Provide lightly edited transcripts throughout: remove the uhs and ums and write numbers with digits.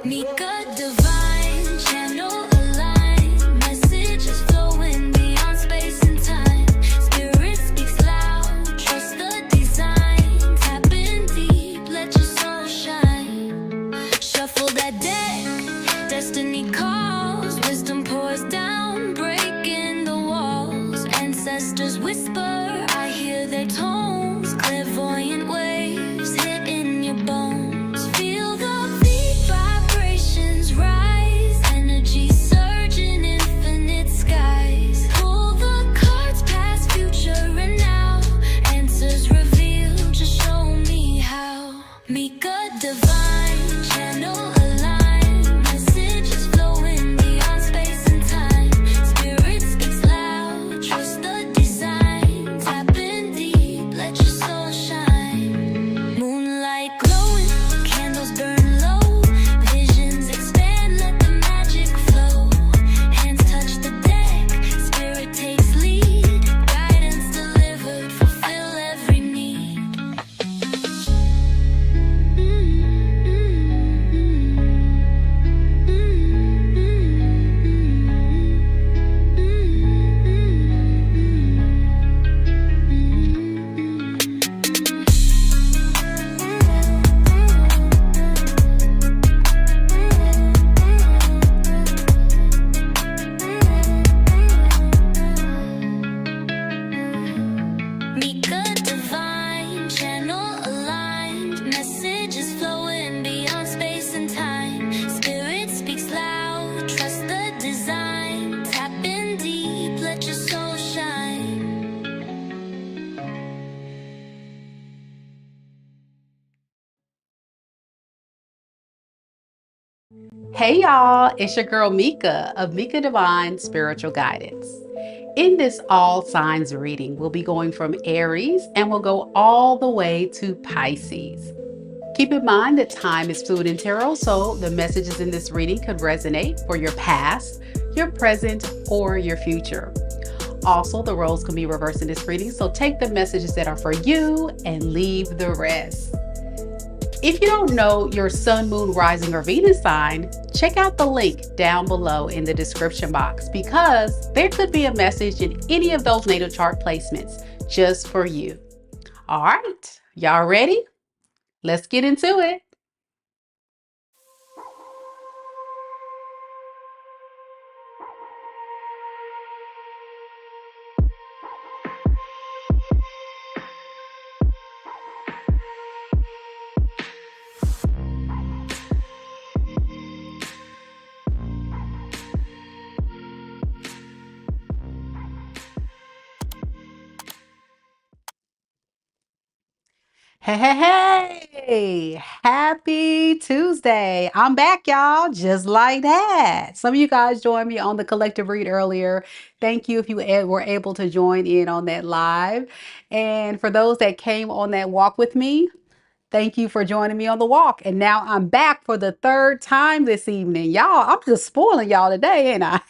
Mika divine, channel aligned, messages flowing beyond space and time. Spirit speaks loud, trust the design. Tap in deep, let your soul shine. Shuffle that deck, destiny calls, wisdom pours down, breaking the walls. Ancestors whisper, I hear their tones, clairvoyant waves hitting your bones. Feel the beat, vibrations rise, energy surge in infinite skies. Pull the cards past future and now, answers reveal, just show me how. Mika divine, channel aligned, messages flowing beyond space and time. Spirit speaks loud, trust the design. Tap in deep, let your soul shine. Moonlight glowing, candles burn low, visions expand, let the magic flow. Hands touch the deck, spirit takes lead, guidance delivered, fulfill every need. Mika divine, channel aligned, messages flowing beyond space and time. Spirit speaks loud, trust the design. Tap in deep, let your soul shine. Hey y'all, it's your girl Mika of Mika Divine Spiritual Guidance. In this all signs reading, we'll be going from Aries and we'll go all the way to Pisces. Keep in mind that time is fluid in tarot, so the messages in this reading could resonate for your past, your present, or your future. Also, the roles can be reversed in this reading, so take the messages that are for you and leave the rest. If you don't know your sun, moon, rising, or Venus sign, check out the link down below in the description box because there could be a message in any of those natal chart placements just for you. All right, y'all ready? Let's get into it. Hey, happy Tuesday. I'm back, y'all, just like that. Some of you guys joined me on the collective read earlier. Thank you if you were able to join in on that live. And for those that came on that walk with me, thank you for joining me on the walk. And now I'm back for the third time this evening. Y'all, I'm just spoiling y'all today, ain't I?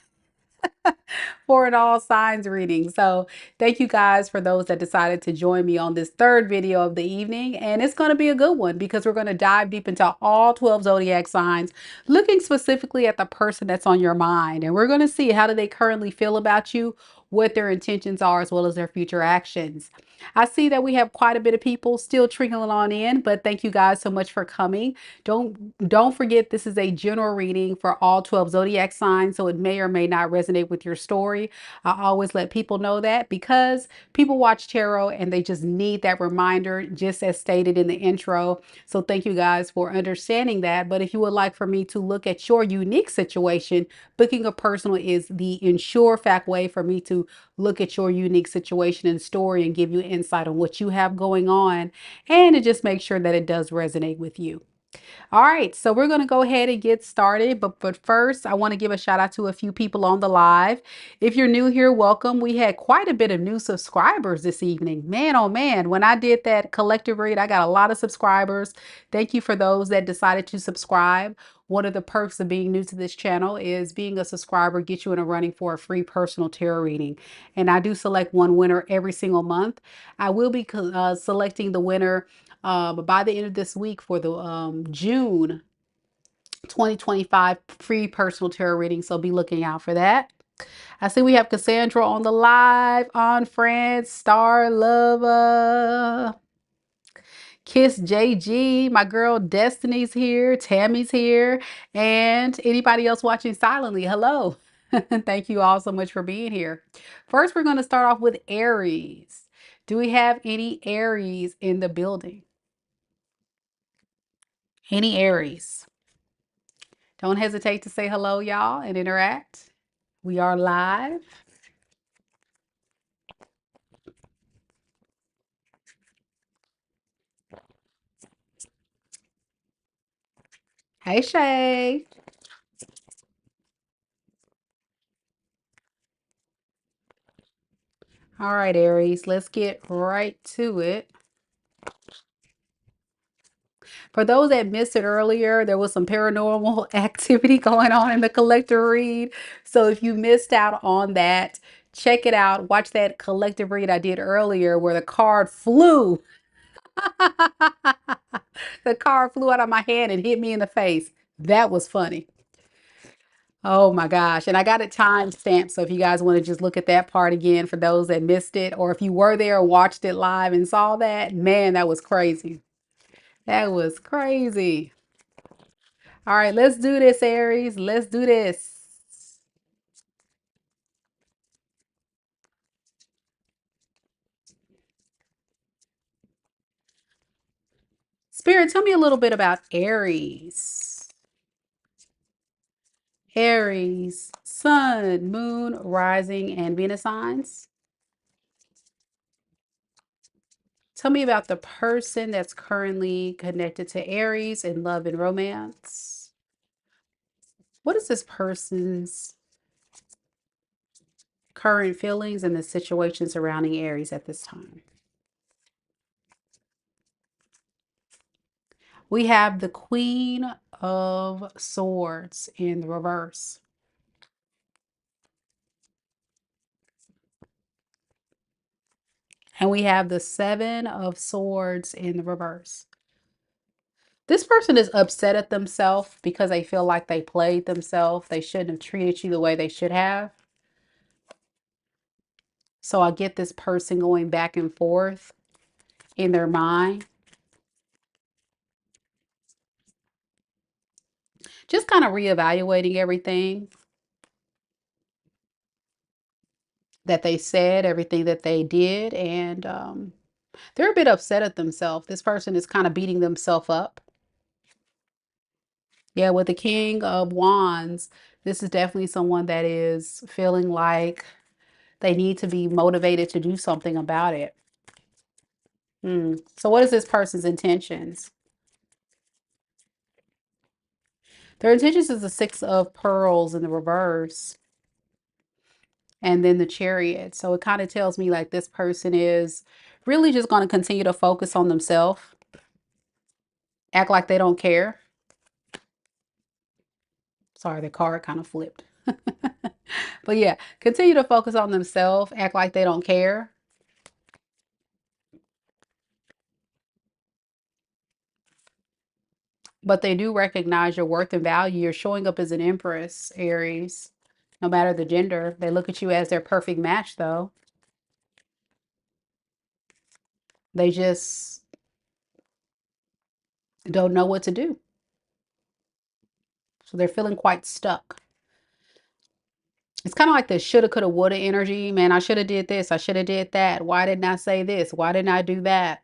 For an all signs reading. So thank you guys for those that decided to join me on this third video of the evening. And it's going to be a good one because we're going to dive deep into all 12 zodiac signs, looking specifically at the person that's on your mind. And we're going to see how do they currently feel about you, what their intentions are, as well as their future actions. I see that we have quite a bit of people still trickling on in, but thank you guys so much for coming. Don't forget this is a general reading for all 12 zodiac signs, so it may or may not resonate with your story. I always let people know that because people watch tarot and they just need that reminder, just as stated in the intro. So thank you guys for understanding that. But if you would like for me to look at your unique situation, booking a personal is the ensure fact way for me to look at your unique situation and story and give you insight on what you have going on and to just make sure that it does resonate with you. All right, so we're going to go ahead and get started. But first, I want to give a shout out to a few people on the live. If you're new here, welcome. We had quite a bit of new subscribers this evening. Man, oh man, when I did that collective read, I got a lot of subscribers. Thank you for those that decided to subscribe. One of the perks of being new to this channel is being a subscriber gets you in a running for a free personal tarot reading. And I do select one winner every single month. I will be selecting the winner by the end of this week for the June 2025 free personal tarot reading. So be looking out for that. I see we have Cassandra on the live, on France, Star Lover, Kiss JG, my girl Destiny's here, Tammy's here, and anybody else watching silently, hello. Thank you all so much for being here. First, we're going to start off with Aries. Do we have any Aries in the building? Any Aries? Don't hesitate to say hello, y'all, and interact. We are live. Hey, Shay. All right, Aries, let's get right to it. For those that missed it earlier, there was some paranormal activity going on in the collective read. So if you missed out on that, check it out. Watch that collective read I did earlier where the card flew. The card flew out of my hand and hit me in the face. That was funny. Oh my gosh. And I got it time stamped. So if you guys want to just look at that part again for those that missed it, or if you were there and watched it live and saw that, man, that was crazy. That was crazy. All right, let's do this, Aries. Let's do this. Spirit, tell me a little bit about Aries. Aries, Sun, Moon, Rising, and Venus signs. Tell me about the person that's currently connected to Aries in love and romance. What is this person's current feelings and the situation surrounding Aries at this time? We have the Queen of Swords in the reverse. And we have the Seven of Swords in the reverse. This person is upset at themselves because they feel like they played themselves. They shouldn't have treated you the way they should have. So I get this person going back and forth in their mind. Just kind of reevaluating everything that they said, everything that they did. And they're a bit upset at themselves. This person is kind of beating themselves up. Yeah, with the King of Wands, this is definitely someone that is feeling like they need to be motivated to do something about it. So what is this person's intentions? Their intentions is the Six of Pearls in the reverse. And then the Chariot. So it kind of tells me like this person is really just going to continue to focus on themselves. Act like they don't care. Sorry, the card kind of flipped. But yeah, continue to focus on themselves. Act like they don't care. But they do recognize your worth and value. You're showing up as an Empress, Aries. No matter the gender. They look at you as their perfect match, though. They just don't know what to do. So they're feeling quite stuck. It's kind of like the shoulda, coulda, woulda energy. Man, I should have did this. I should have did that. Why didn't I say this? Why didn't I do that?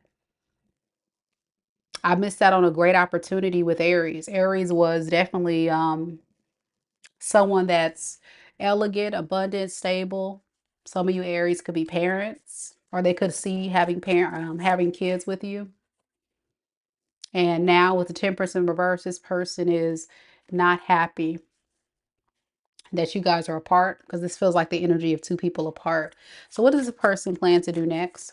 I missed out on a great opportunity with Aries. Aries was definitely someone that's elegant, abundant, stable. Some of you Aries could be parents, or they could see having kids with you. And now with the Temperance in reverse, this person is not happy that you guys are apart because this feels like the energy of two people apart. So what does the person plan to do next?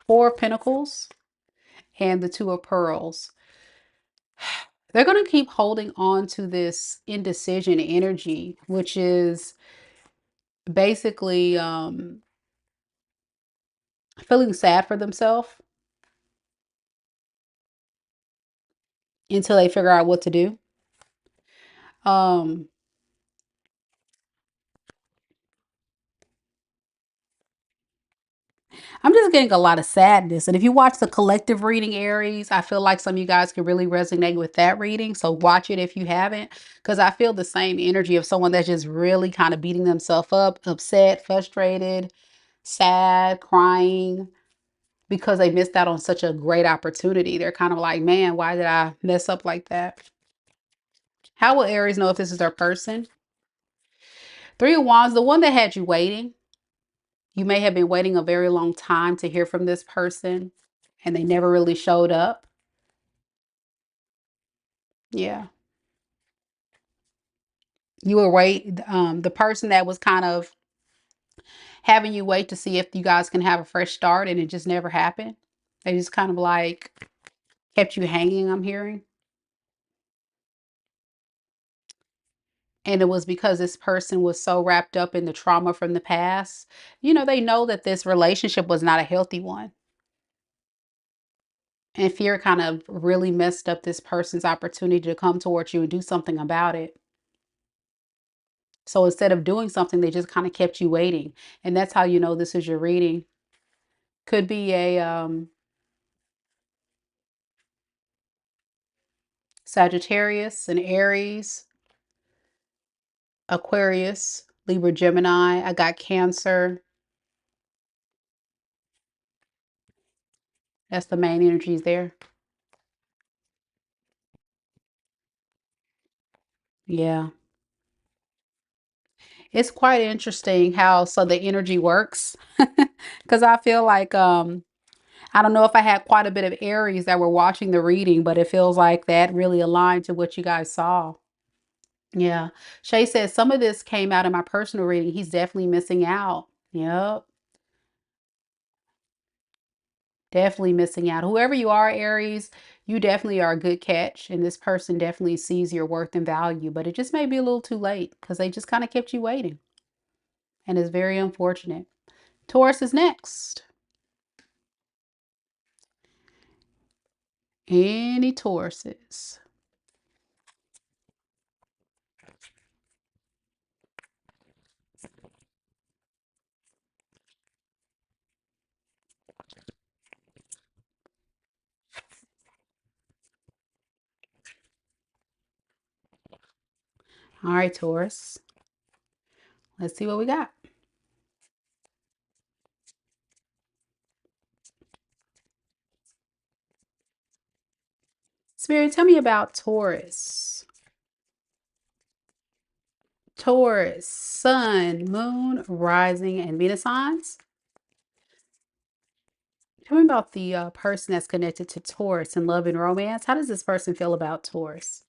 Four of Pentacles and the Two of Pearls. They're going to keep holding on to this indecision energy, which is basically feeling sad for themselves. until they figure out what to do. Um, I'm just getting a lot of sadness. And if you watch the collective reading, Aries, I feel like some of you guys can really resonate with that reading. So watch it if you haven't, because I feel the same energy of someone that's just really kind of beating themselves up, upset, frustrated, sad, crying because they missed out on such a great opportunity. They're kind of like, man, why did I mess up like that? How will Aries know if this is their person? Three of Wands, the one that had you waiting. You may have been waiting a very long time to hear from this person and they never really showed up. Yeah. You were the person that was kind of having you wait to see if you guys can have a fresh start and it just never happened. They just kind of like kept you hanging, I'm hearing. And it was because this person was so wrapped up in the trauma from the past. They know that this relationship was not a healthy one. And fear kind of really messed up this person's opportunity to come towards you and do something about it. So instead of doing something, they just kind of kept you waiting. And that's how you know this is your reading. Could be a Sagittarius, an Aries, Aquarius, Libra, Gemini. I got Cancer. That's the main energies there. Yeah. It's quite interesting how the energy works. Because I feel like I don't know if I had quite a bit of Aries that were watching the reading, but it feels like that really aligned to what you guys saw. Yeah. Shay says some of this came out in my personal reading. He's definitely missing out. Yep. Definitely missing out. Whoever you are, Aries, you definitely are a good catch. And this person definitely sees your worth and value, but it just may be a little too late because they just kind of kept you waiting. And it's very unfortunate. Taurus is next. Any Tauruses? All right, Taurus. Let's see what we got. Spirit, tell me about Taurus. Taurus, Sun, Moon, Rising, and Venus signs. Tell me about the person that's connected to Taurus in love and romance. How does this person feel about Taurus?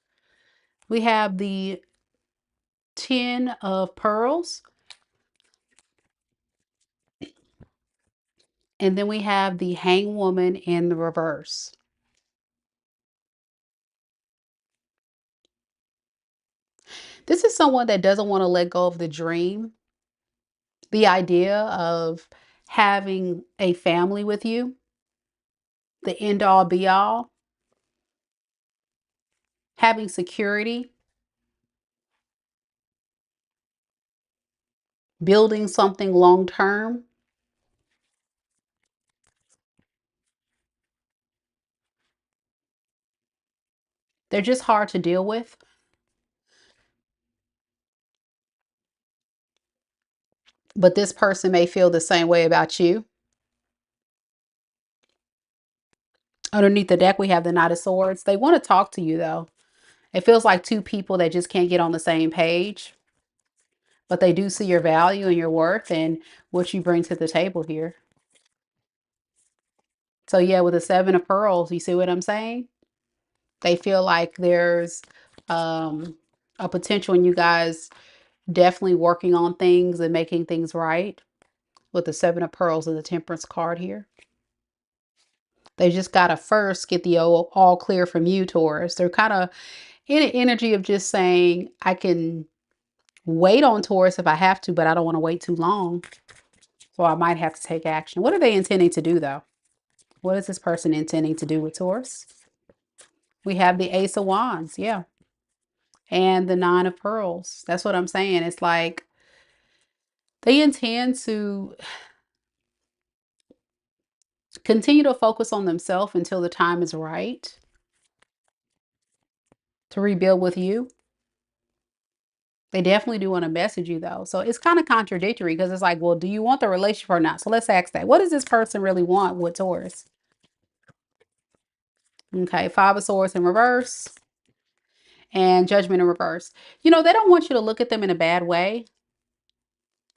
We have the 10 of Pearls. And then we have the Hanged Woman in the reverse. This is someone that doesn't want to let go of the dream, the idea of having a family with you, the end all be all, having security, building something long term. They're just hard to deal with. But this person may feel the same way about you. Underneath the deck, we have the Knight of Swords. They want to talk to you, though. It feels like two people that just can't get on the same page. But they do see your value and your worth and what you bring to the table here. So yeah, with the 7 of Pearls, you see what I'm saying? They feel like there's a potential in you guys definitely working on things and making things right with the 7 of Pearls and the Temperance card here. They just got to first get the all clear from you, Taurus. They're kind of in an energy of just saying, I can wait on Taurus if I have to, but I don't want to wait too long. So I might have to take action. What are they intending to do, though? What is this person intending to do with Taurus? We have the Ace of Wands, yeah. And the Nine of Pearls. That's what I'm saying. It's like they intend to continue to focus on themselves until the time is right to rebuild with you. They definitely do want to message you though. So it's kind of contradictory because it's like, well, do you want the relationship or not? So let's ask that. What does this person really want with Taurus? Okay, Five of Swords in reverse and Judgment in reverse. You know, they don't want you to look at them in a bad way.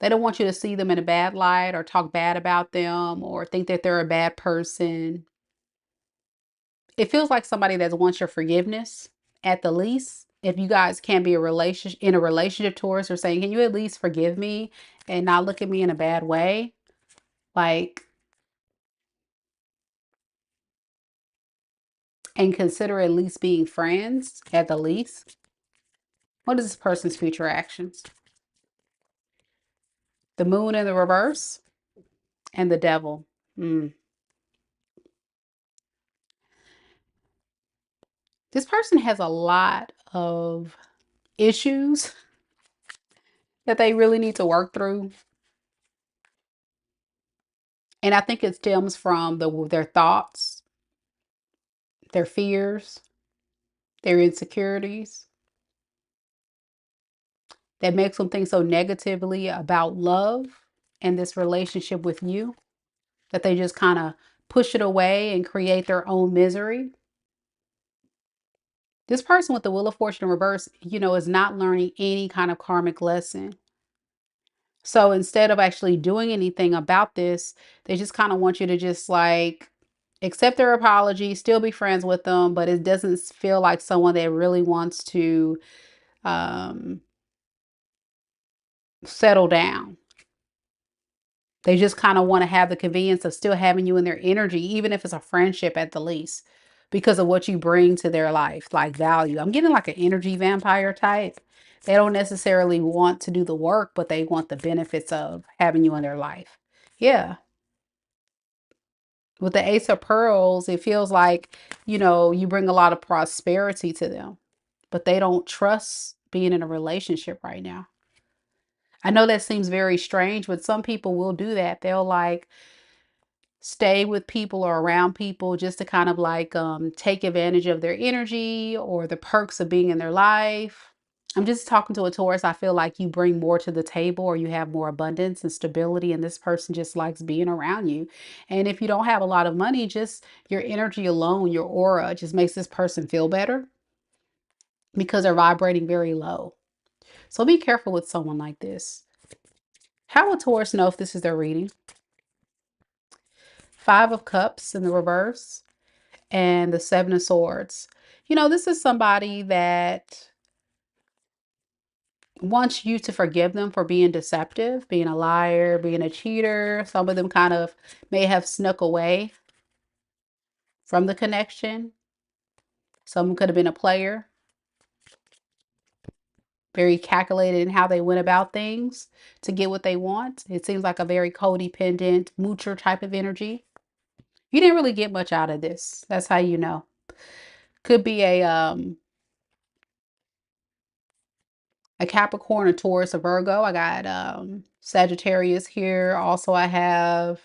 They don't want you to see them in a bad light or talk bad about them or think that they're a bad person. It feels like somebody that wants your forgiveness at the least. If you guys can't be in a relationship towards or saying, can you at least forgive me and not look at me in a bad way? Like, and consider at least being friends at the least. What is this person's future actions? The moon in the reverse and the devil. Mm. This person has a lot of issues that they really need to work through. And I think it stems from their thoughts, their fears, their insecurities that makes them think so negatively about love and this relationship with you that they just kind of push it away and create their own misery. This person with the Wheel of Fortune in reverse, you know, is not learning any kind of karmic lesson. So instead of actually doing anything about this, they just kind of want you to just like accept their apology, still be friends with them, but it doesn't feel like someone that really wants to um, settle down. They just kind of want to have the convenience of still having you in their energy, even if it's a friendship at the least, because of what you bring to their life, like value. I'm getting like an energy vampire type. They don't necessarily want to do the work, but they want the benefits of having you in their life. Yeah. With the Ace of Pearls, it feels like, you know, you bring a lot of prosperity to them, but they don't trust being in a relationship right now. I know that seems very strange, but some people will do that. They'll like stay with people or around people just to kind of like take advantage of their energy or the perks of being in their life. I'm just talking to a Taurus. I feel like you bring more to the table or you have more abundance and stability, and this person just likes being around you. And if you don't have a lot of money, just your energy alone, your aura just makes this person feel better because they're vibrating very low. So be careful with someone like this. How will Taurus know if this is their reading? Five of Cups in the reverse and the Seven of Swords. You know, this is somebody that wants you to forgive them for being deceptive, being a liar, being a cheater. Some of them kind of may have snuck away from the connection. Some could have been a player, very calculated in how they went about things to get what they want. It seems like a very codependent, moocher type of energy. You didn't really get much out of this. That's how you know. Could be a Capricorn, a Taurus, a Virgo. I got Sagittarius here. Also, I have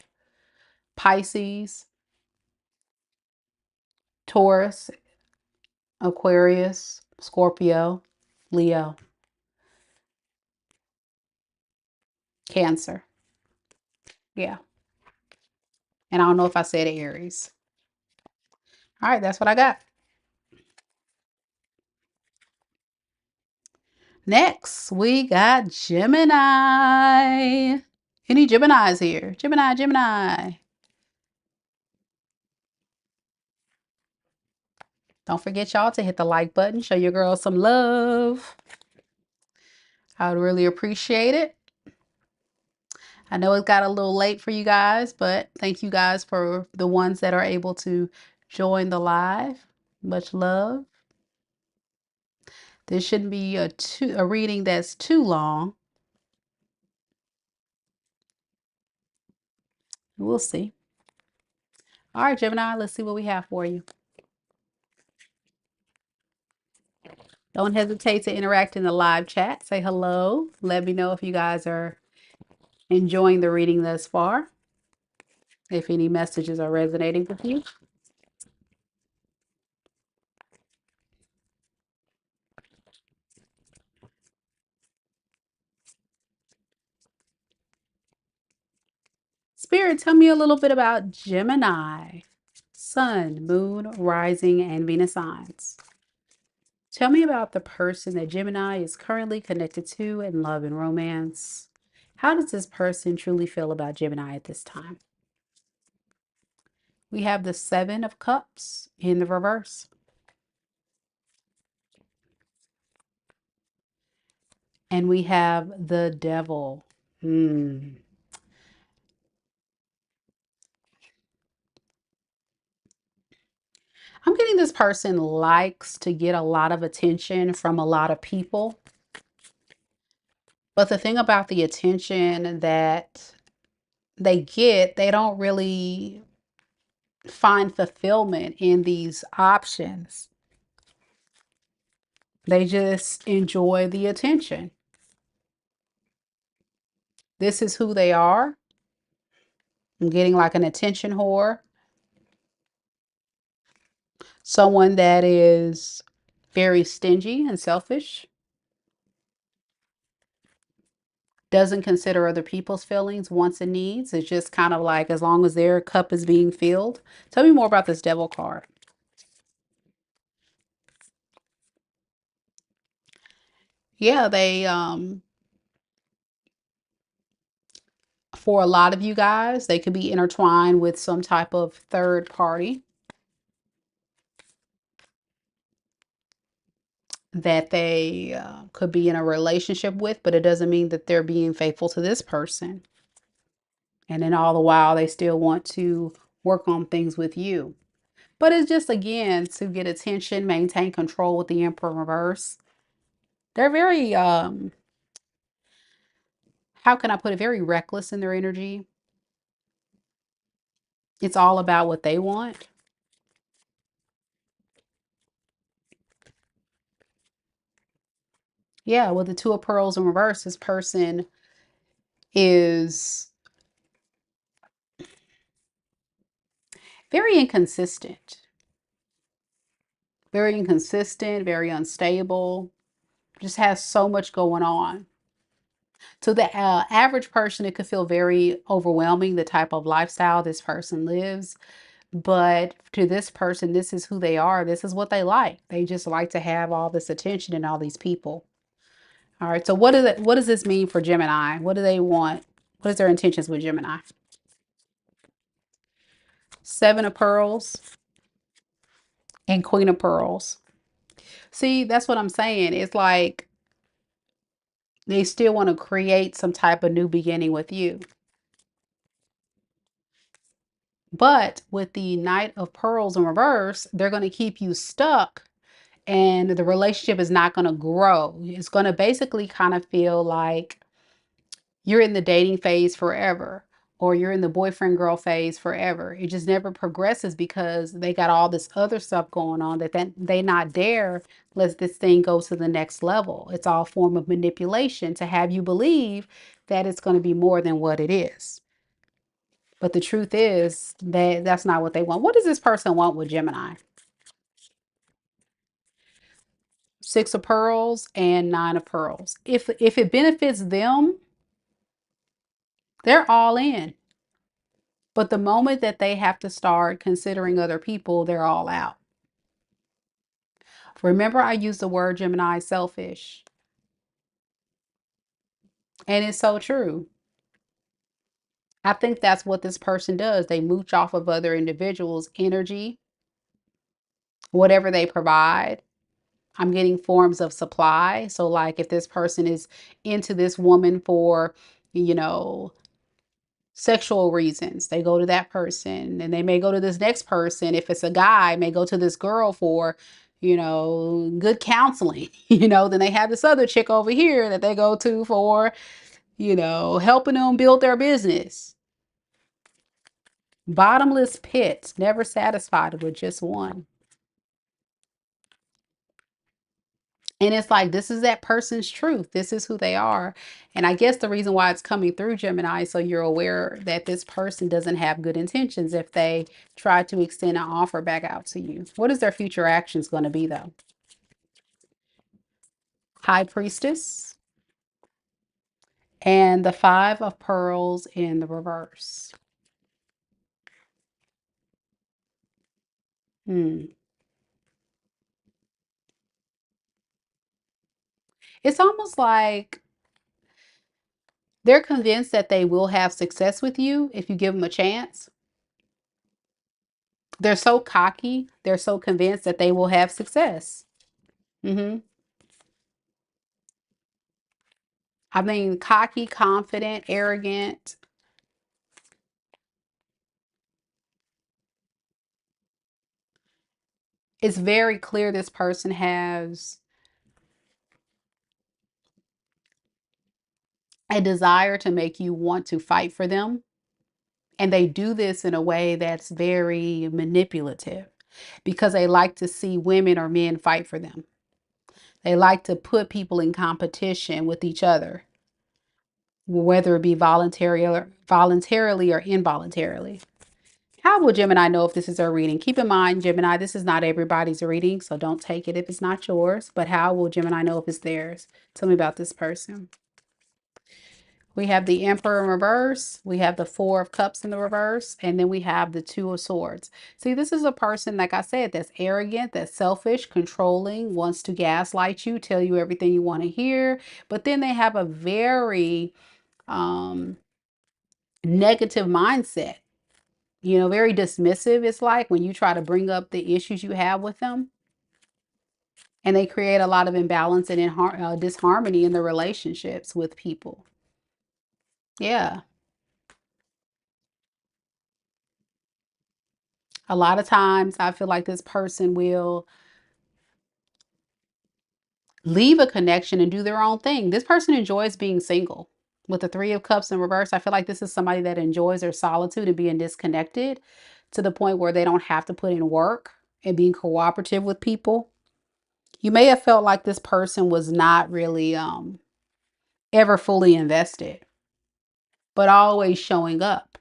Pisces, Taurus, Aquarius, Scorpio, Leo, Cancer. Yeah. And I don't know if I said Aries. All right, that's what I got. Next, we got Gemini. Any Geminis here? Gemini, Gemini. Don't forget y'all to hit the like button. Show your girl some love. I would really appreciate it. I know it got a little late for you guys, but thank you guys for the ones that are able to join the live. Much love. This shouldn't be a reading that's too long. We'll see. All right, Gemini, let's see what we have for you. Don't hesitate to interact in the live chat. Say hello. Let me know if you guys are enjoying the reading thus far, if any messages are resonating with you. Spirit, tell me a little bit about Gemini, Sun, Moon, Rising, and Venus signs. Tell me about the person that Gemini is currently connected to in love and romance. How does this person truly feel about Gemini at this time? We have the Seven of Cups in the reverse. And we have the Devil. I'm getting this person likes to get a lot of attention from a lot of people. But the thing about the attention that they get, they don't really find fulfillment in these options. They just enjoy the attention. This is who they are. I'm getting like an attention whore. Someone that is very stingy and selfish. Doesn't consider other people's feelings, wants, and needs. It's just kind of like as long as their cup is being filled. Tell me more about this Devil card. Yeah, they for a lot of you guys, they could be intertwined with some type of third party that they could be in a relationship with, but it doesn't mean that they're being faithful to this person. And then all the while, they still want to work on things with you. But it's just, again, to get attention, maintain control with the Emperor reverse. They're very, how can I put it, very reckless in their energy. It's all about what they want. Yeah, with the Two of Pearls in reverse, this person is very inconsistent. Very inconsistent, very unstable, just has so much going on. To the average person, it could feel very overwhelming, the type of lifestyle this person lives. But to this person, this is who they are. This is what they like. They just like to have all this attention and all these people. All right. So what does this mean for Gemini? What do they want? What is their intentions with Gemini? Seven of Pearls and Queen of Pearls. See, that's what I'm saying. It's like they still want to create some type of new beginning with you. But with the Knight of Pearls in reverse, they're going to keep you stuck and the relationship is not going to grow. It's going to basically kind of feel like you're in the dating phase forever or you're in the boyfriend girl phase forever. It just never progresses because they got all this other stuff going on that they not dare let this thing go to the next level. It's all form of manipulation to have you believe that it's going to be more than what it is. But the truth is that that's not what they want. What does this person want with Gemini? Six of Pearls and Nine of Pearls. If it benefits them, they're all in. But the moment that they have to start considering other people, they're all out. Remember, I used the word Gemini selfish. And it's so true. I think that's what this person does. They mooch off of other individuals' energy, whatever they provide. I'm getting forms of supply. So like if this person is into this woman for, you know, sexual reasons, they go to that person and they may go to this next person. If it's a guy, may go to this girl for, you know, good counseling, then they have this other chick over here that they go to for, helping them build their business. Bottomless pits, never satisfied with just one. And it's like, this is that person's truth. This is who they are. And I guess the reason why it's coming through, Gemini, so you're aware that this person doesn't have good intentions if they try to extend an offer back out to you. What is their future actions going to be, though? High Priestess and the Five of Pearls in the reverse. Hmm. It's almost like they're convinced that they will have success with you if you give them a chance. They're so cocky. They're so convinced that they will have success. Hmm. I mean, cocky, confident, arrogant. It's very clear this person has a desire to make you want to fight for them. And they do this in a way that's very manipulative because they like to see women or men fight for them. They like to put people in competition with each other, whether it be voluntarily or involuntarily. How will Gemini know if this is their reading? Keep in mind, Gemini, this is not everybody's reading, so don't take it if it's not yours. But how will Gemini know if it's theirs? Tell me about this person. We have the Emperor in reverse. We have the Four of Cups in the reverse. And then we have the Two of Swords. See, this is a person, like I said, that's arrogant, that's selfish, controlling, wants to gaslight you, tell you everything you want to hear. But then they have a very negative mindset. You know, very dismissive. It's like when you try to bring up the issues you have with them, and they create a lot of imbalance and disharmony in the relationships with people. Yeah. A lot of times I feel like this person will leave a connection and do their own thing. This person enjoys being single. With the Three of Cups in reverse, I feel like this is somebody that enjoys their solitude and being disconnected to the point where they don't have to put in work and being cooperative with people. You may have felt like this person was not really ever fully invested, but always showing up.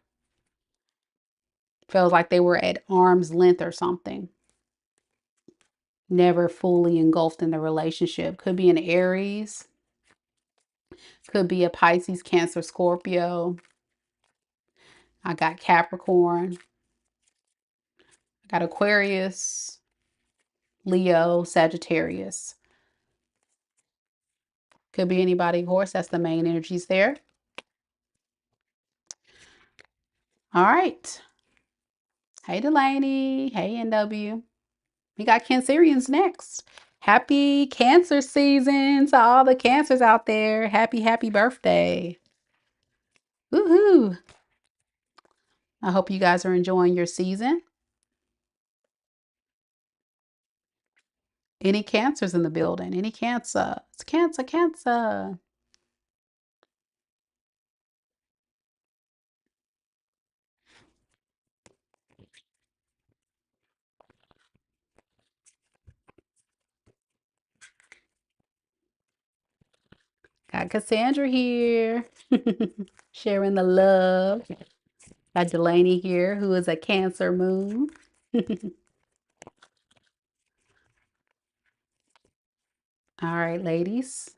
Feels like they were at arm's length or something. Never fully engulfed in the relationship. Could be an Aries. Could be a Pisces, Cancer, Scorpio. I got Capricorn. I got Aquarius, Leo, Sagittarius. Could be anybody, of course. That's the main energies there. All right. Hey, Delaney. Hey, NW. We got Cancerians next. Happy Cancer season to all the Cancers out there. Happy, happy birthday. Woohoo. I hope you guys are enjoying your season. Any Cancers in the building? Any Cancer? It's Cancer, Cancer. Got Cassandra here. Sharing the love. Got Delaney here, who is a Cancer moon. All right, ladies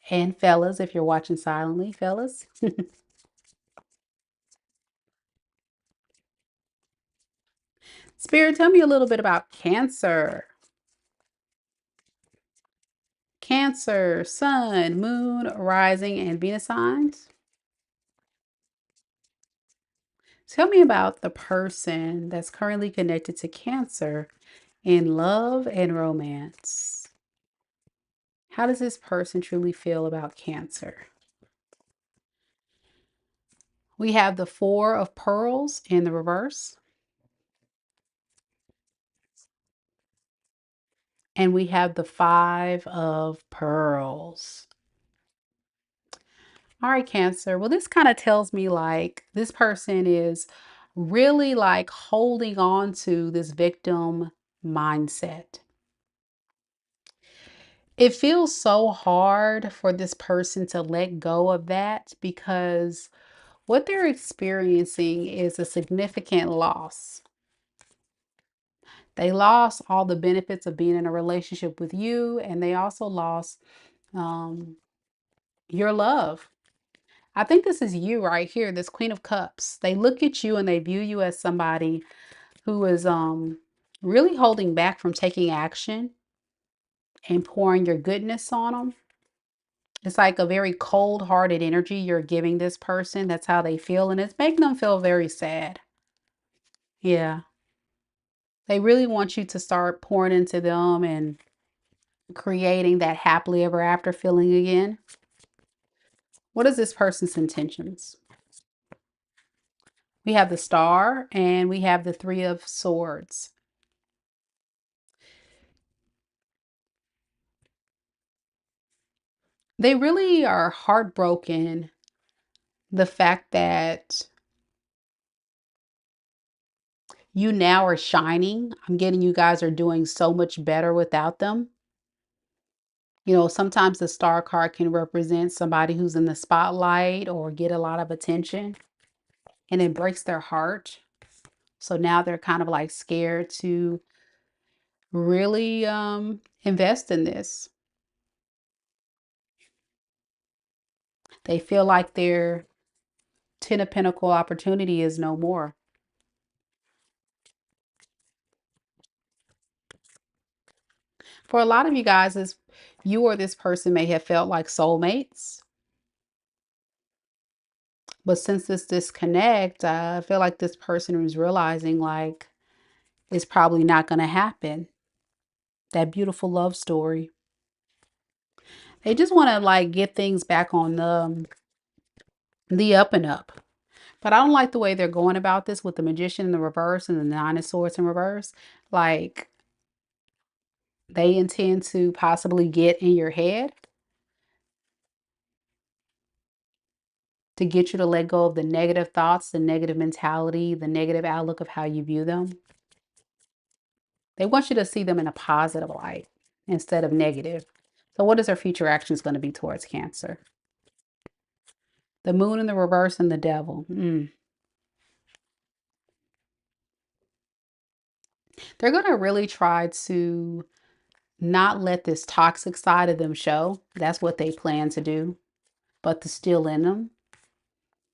and fellas, if you're watching silently, fellas. Spirit, tell me a little bit about Cancer. Cancer, Sun, Moon, Rising, and Venus signs. Tell me about the person that's currently connected to Cancer in love and romance. How does this person truly feel about Cancer? We have the Four of Pearls in the reverse. And we have the Five of Pearls. All right, Cancer. Well, this kind of tells me like this person is really like holding on to this victim mindset. It feels so hard for this person to let go of that because what they're experiencing is a significant loss. They lost all the benefits of being in a relationship with you, and they also lost um, your love. I think this is you right here, this Queen of Cups. They look at you and they view you as somebody who is really holding back from taking action and pouring your goodness on them. It's like a very cold-hearted energy you're giving this person. That's how they feel, and it's making them feel very sad. Yeah. They really want you to start pouring into them and creating that happily ever after feeling again. What is this person's intentions? We have the Star and we have the Three of Swords. They really are heartbroken the fact that you now are shining. I'm getting you guys are doing so much better without them. You know, sometimes the star card can represent somebody who's in the spotlight or get a lot of attention, and it breaks their heart. So now they're kind of like scared to really invest in this. They feel like their Ten of Pentacle opportunity is no more. For a lot of you guys, you or this person may have felt like soulmates. But since this disconnect, I feel like this person is realizing like it's probably not going to happen. That beautiful love story. They just want to like get things back on the up and up. But I don't like the way they're going about this with the Magician in the reverse and the Nine of Swords in reverse. Like they intend to possibly get in your head to get you to let go of the negative thoughts, the negative mentality, the negative outlook of how you view them. They want you to see them in a positive light instead of negative. So what is their future actions going to be towards Cancer? The Moon in the reverse and the Devil. They're going to really try to not let this toxic side of them show. That's what they plan to do. But the still in them.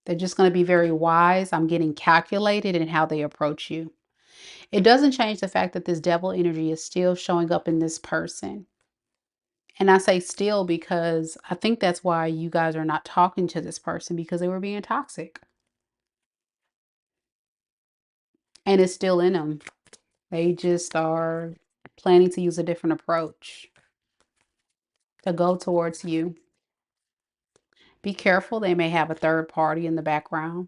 They're just going to be very wise. I'm getting calculated in how they approach you. It doesn't change the fact that this devil energy is still showing up in this person. And I say still because I think that's why you guys are not talking to this person, because they were being toxic. And it's still in them. They just are planning to use a different approach to go towards you. Be careful. They may have a third party in the background.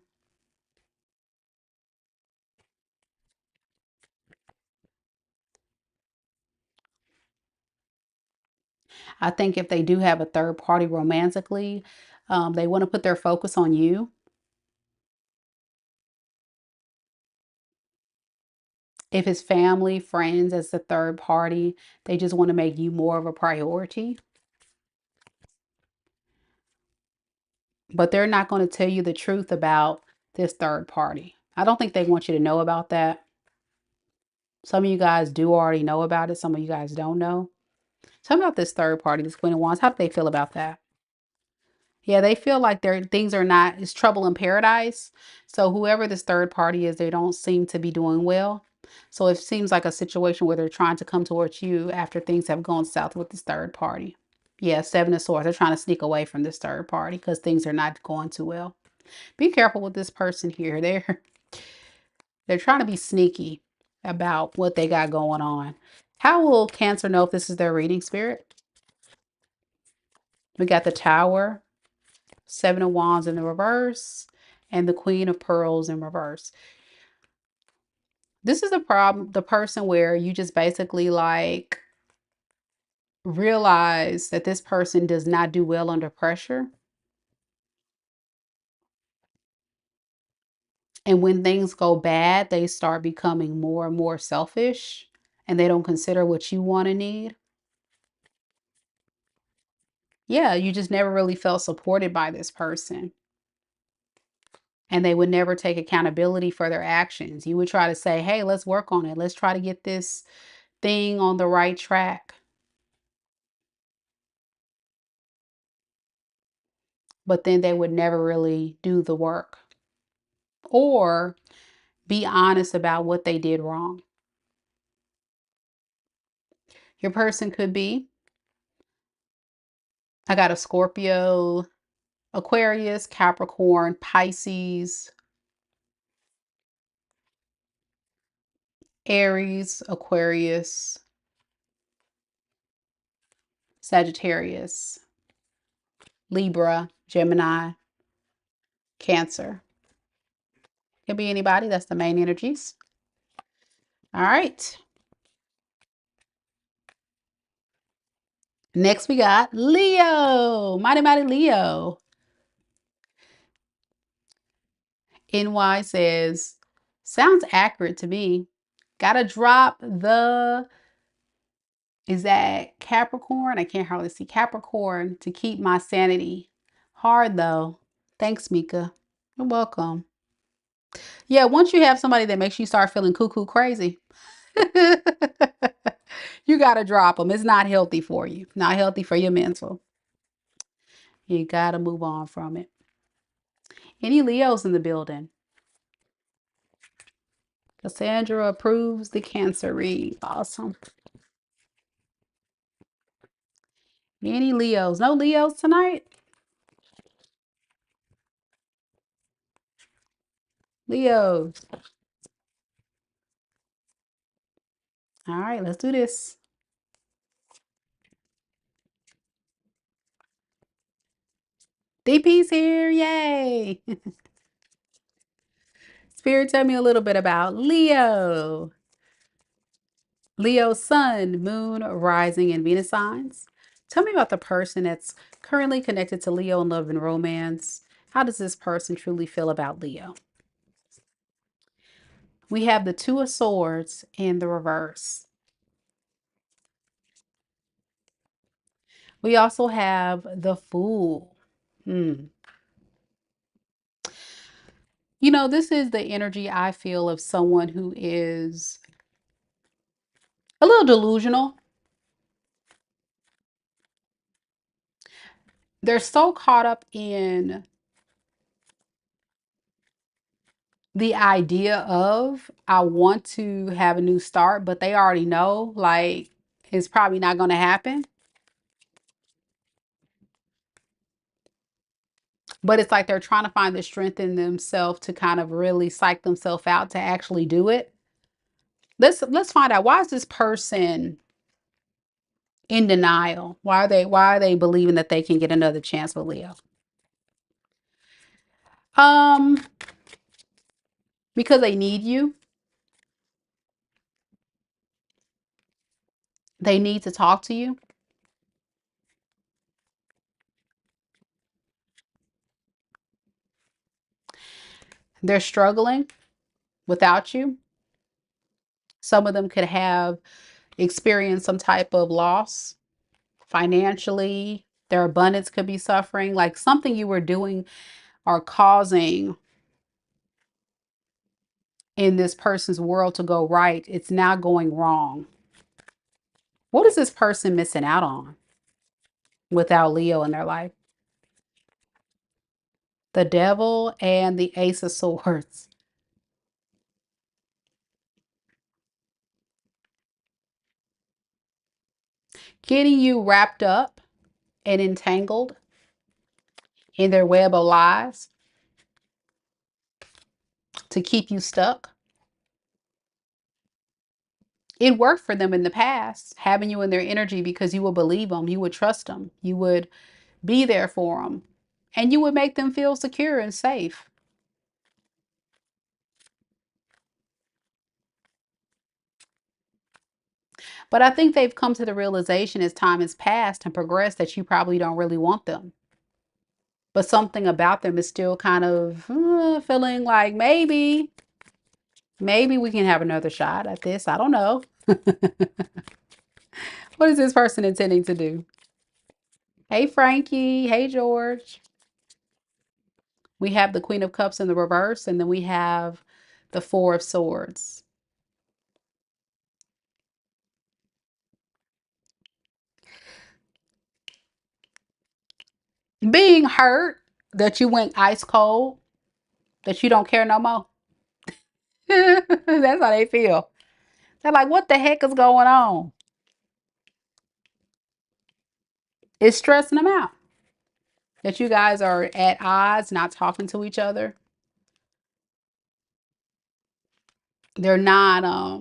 I think if they do have a third party romantically, they want to put their focus on you. If it's family, friends as the third party, they just want to make you more of a priority. But they're not going to tell you the truth about this third party. I don't think they want you to know about that. Some of you guys do already know about it. Some of you guys don't know. Tell me about this third party, this Queen of Wands. How do they feel about that? Yeah, they feel like their things are not, it's trouble in paradise. So whoever this third party is, they don't seem to be doing well. So it seems like a situation where they're trying to come towards you after things have gone south with this third party. Yeah, Seven of Swords. They're trying to sneak away from this third party because things are not going too well. Be careful with this person here. They're trying to be sneaky about what they got going on. How will Cancer know if this is their reading, Spirit? We got the Tower, Seven of Wands in the reverse, and the Queen of Pearls in reverse. This is the problem, the person where you just basically like realize that this person does not do well under pressure. And when things go bad, they start becoming more and more selfish and they don't consider what you want and need. Yeah, you just never really felt supported by this person. And they would never take accountability for their actions. You would try to say, hey, let's work on it. Let's try to get this thing on the right track. But then they would never really do the work or be honest about what they did wrong. Your person could be, I got a Scorpio, Aquarius, Capricorn, Pisces, Aries, Aquarius, Sagittarius, Libra, Gemini, Cancer. Could be anybody. That's the main energies. All right. Next, we got Leo. Mighty, mighty Leo. NY says, sounds accurate to me. Gotta drop the, is that Capricorn? I can't hardly see Capricorn to keep my sanity. Hard though. Thanks, Mika. You're welcome. Yeah, once you have somebody that makes you start feeling cuckoo crazy, you gotta drop them. It's not healthy for you. Not healthy for your mental. You gotta move on from it. Any Leos in the building? Cassandra approves the Cancer read. Awesome. Any Leos? No Leos tonight? Leos. All right, let's do this. DP's here. Yay. Spirit, tell me a little bit about Leo. Leo's sun, moon, rising, and Venus signs. Tell me about the person that's currently connected to Leo in love and romance. How does this person truly feel about Leo? We have the Two of Swords in the reverse. We also have the Fool. You know, this is the energy I feel of someone who is a little delusional. They're so caught up in the idea of, I want to have a new start, but they already know like it's probably not going to happen. But it's like they're trying to find the strength in themselves to kind of really psych themselves out to actually do it. Let's find out, why is this person in denial? Why are they believing that they can get another chance with Leo? Um, because they need you. They need to talk to you. They're struggling without you. Some of them could have experienced some type of loss financially. Their abundance could be suffering, like something you were doing or causing in this person's world to go right. It's now going wrong. What is this person missing out on without Leo in their life? The Devil and the Ace of Swords. Getting you wrapped up and entangled in their web of lies to keep you stuck. It worked for them in the past, having you in their energy, because you would believe them, you would trust them, you would be there for them, and you would make them feel secure and safe. But I think they've come to the realization as time has passed and progressed that you probably don't really want them. But something about them is still kind of feeling like maybe we can have another shot at this. I don't know. What is this person intending to do? Hey, Frankie. Hey, George. We have the Queen of Cups in the reverse, and then we have the Four of Swords. Being hurt that you went ice cold, that you don't care no more. That's how they feel. They're like, what the heck is going on? It's stressing them out that you guys are at odds, not talking to each other. They're not,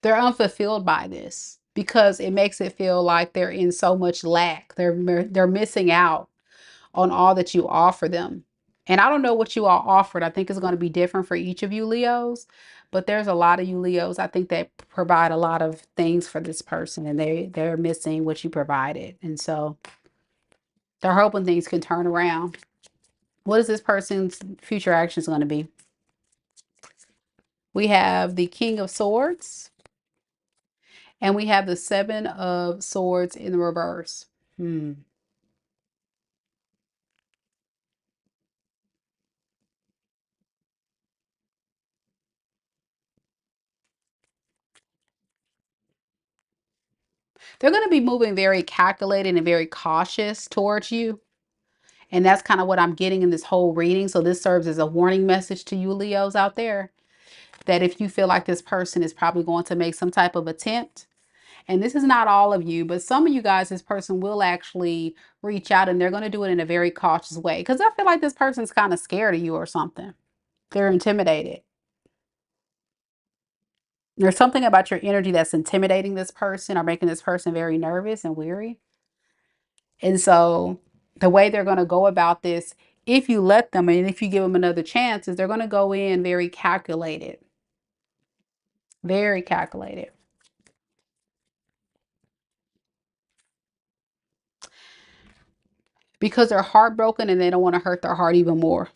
they're unfulfilled by this because it makes it feel like they're in so much lack. They're missing out on all that you offer them. And I don't know what you all offered. I think it's going to be different for each of you Leos, but there's a lot of you Leos I think that provide a lot of things for this person, and they're missing what you provided. And so they're hoping things can turn around. What is this person's future actions going to be? We have the King of Swords, and we have the Seven of Swords in the reverse. They're going to be moving very calculated and very cautious towards you. And that's kind of what I'm getting in this whole reading. So this serves as a warning message to you Leos out there, that if you feel like this person is probably going to make some type of attempt, and this is not all of you, but some of you guys, this person will actually reach out, and they're going to do it in a very cautious way. Because I feel like this person's kind of scared of you or something. They're intimidated. There's something about your energy that's intimidating this person or making this person very nervous and weary. And so the way they're going to go about this, if you let them and if you give them another chance, is they're going to go in very calculated. Very calculated. Because they're heartbroken and they don't want to hurt their heart even more.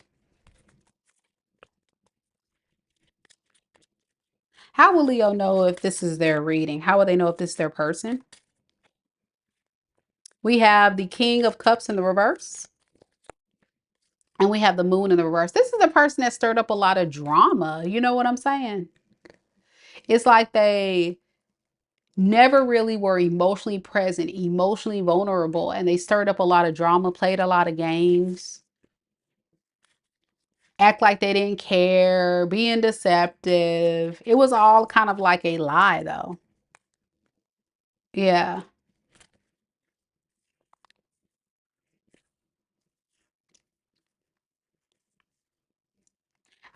How will Leo know if this is their reading? How will they know if this is their person? We have the King of Cups in the reverse. And we have the Moon in the reverse. This is a person that stirred up a lot of drama. You know what I'm saying? It's like they never really were emotionally present, emotionally vulnerable, and they stirred up a lot of drama, played a lot of games, act like they didn't care, being deceptive. It was all kind of like a lie, though. Yeah.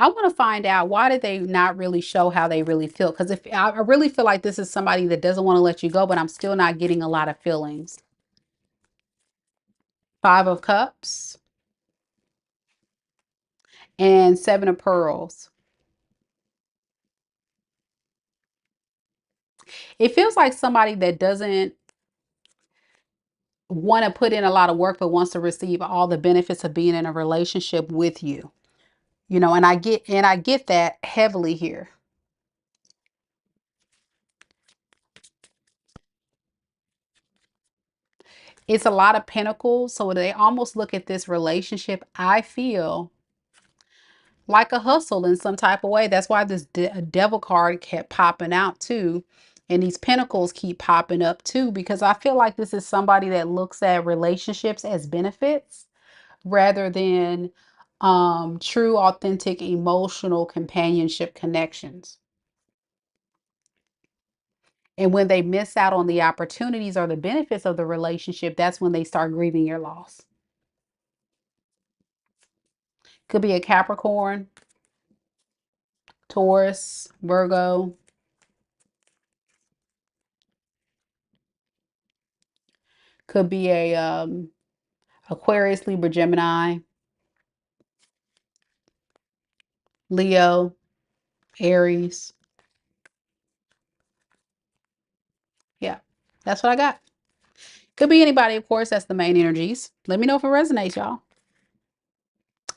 I want to find out, why did they not really show how they really feel? Because if I really feel like this is somebody that doesn't want to let you go, but I'm still not getting a lot of feelings. Five of Cups and Seven of Pearls. It feels like somebody that doesn't want to put in a lot of work but wants to receive all the benefits of being in a relationship with you. You know, and I get that heavily here. It's a lot of pentacles, so they almost look at this relationship, I feel, like a hustle in some type of way. That's why this devil card kept popping out too. And these pentacles keep popping up too, because I feel like this is somebody that looks at relationships as benefits rather than true, authentic, emotional companionship connections. And when they miss out on the opportunities or the benefits of the relationship, that's when they start grieving your loss. Could be a Capricorn, Taurus, Virgo. Could be a Aquarius, Libra, Gemini, Leo, Aries. Yeah, that's what I got. Could be anybody, of course. That's the main energies. Let me know if it resonates, y'all.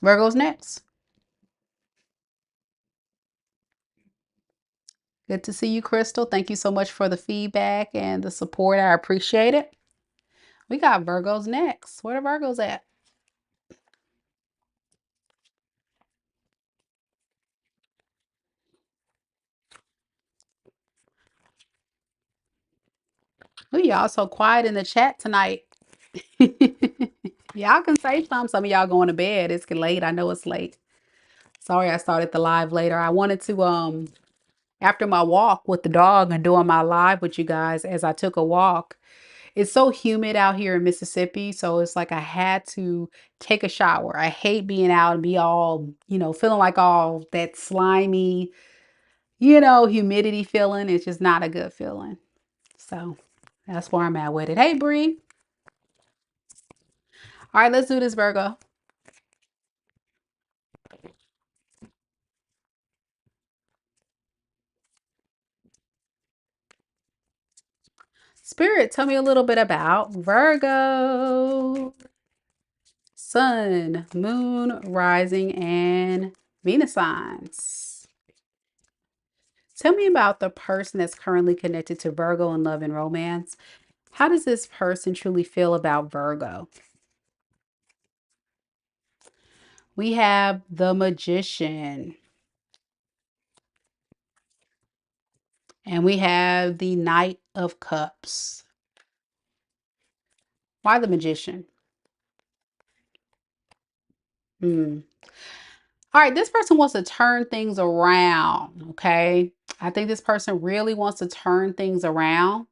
Virgo's next. Good to see you, Crystal. Thank you so much for the feedback and the support. I appreciate it. We got Virgos next. Where the Virgos at? Oh, y'all so quiet in the chat tonight. Y'all can say something. Some of y'all going to bed. It's late. I know it's late. Sorry I started the live later. I wanted to after my walk with the dog and doing my live with you guys as I took a walk. It's so humid out here in Mississippi, so it's like I had to take a shower. I hate being out and be all, feeling like all that slimy, humidity feeling. It's just not a good feeling. So that's where I'm at with it. Hey, Bree. All right, let's do this, Virgo. Spirit, tell me a little bit about Virgo. Sun, moon, rising, and Venus signs. Tell me about the person that's currently connected to Virgo in love and romance. How does this person truly feel about Virgo? We have the Magician, and we have the Knight of Cups. Why the Magician? Hmm. All right, this person wants to turn things around, okay? I think this person really wants to turn things around.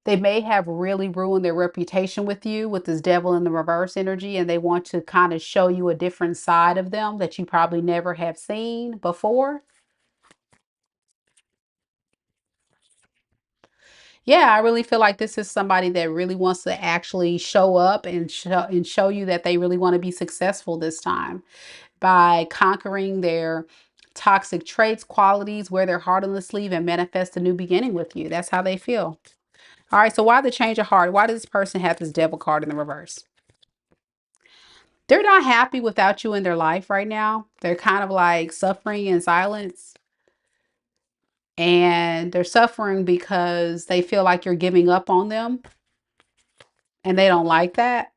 They may have really ruined their reputation with you with this devil in the reverse energy, and they want to kind of show you a different side of them that you probably never have seen before. Yeah, I really feel like this is somebody that really wants to actually show up and show you that they really want to be successful this time by conquering their toxic traits, qualities, wear their heart on the sleeve, and manifest a new beginning with you. That's how they feel. All right, so why the change of heart? Why does this person have this devil card in the reverse? They're not happy without you in their life right now. They're kind of like suffering in silence. And they're suffering because they feel like you're giving up on them and they don't like that.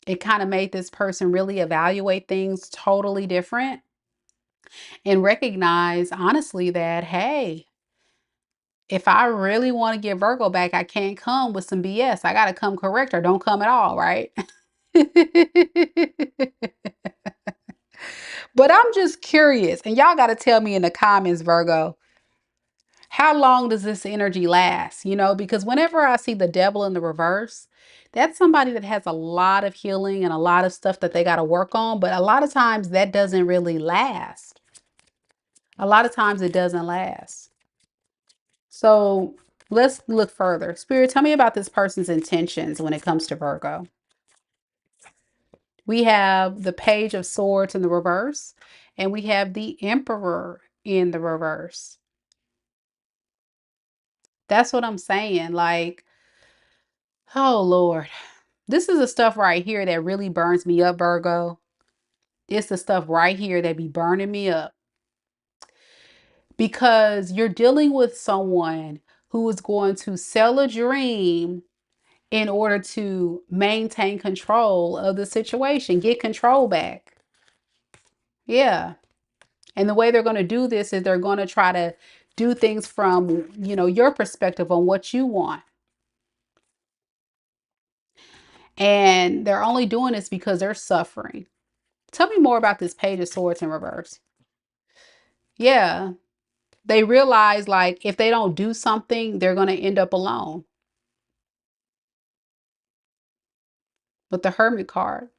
It kind of made this person really evaluate things totally different and recognize honestly that, hey, if I really want to get Virgo back, I can't come with some BS. I got to come correct or don't come at all, right? But I'm just curious, and y'all got to tell me in the comments, Virgo, how long does this energy last? Because whenever I see the devil in the reverse, that's somebody that has a lot of healing and a lot of stuff that they got to work on. But a lot of times that doesn't really last. A lot of times it doesn't last. So let's look further. Spirit, tell me about this person's intentions when it comes to Virgo. We have the Page of Swords in the reverse, and we have the Emperor in the reverse. That's what I'm saying. Like, oh Lord, this is the stuff right here that really burns me up, Virgo. It's the stuff right here that be burning me up because you're dealing with someone who is going to sell a dream in order to maintain control of the situation, get control back. Yeah. And the way they're going to do this is they're going to try to do things from, your perspective on what you want. And they're only doing this because they're suffering. Tell me more about this Page of Swords in reverse. Yeah. They realize like if they don't do something, they're going to end up alone. With the Hermit card.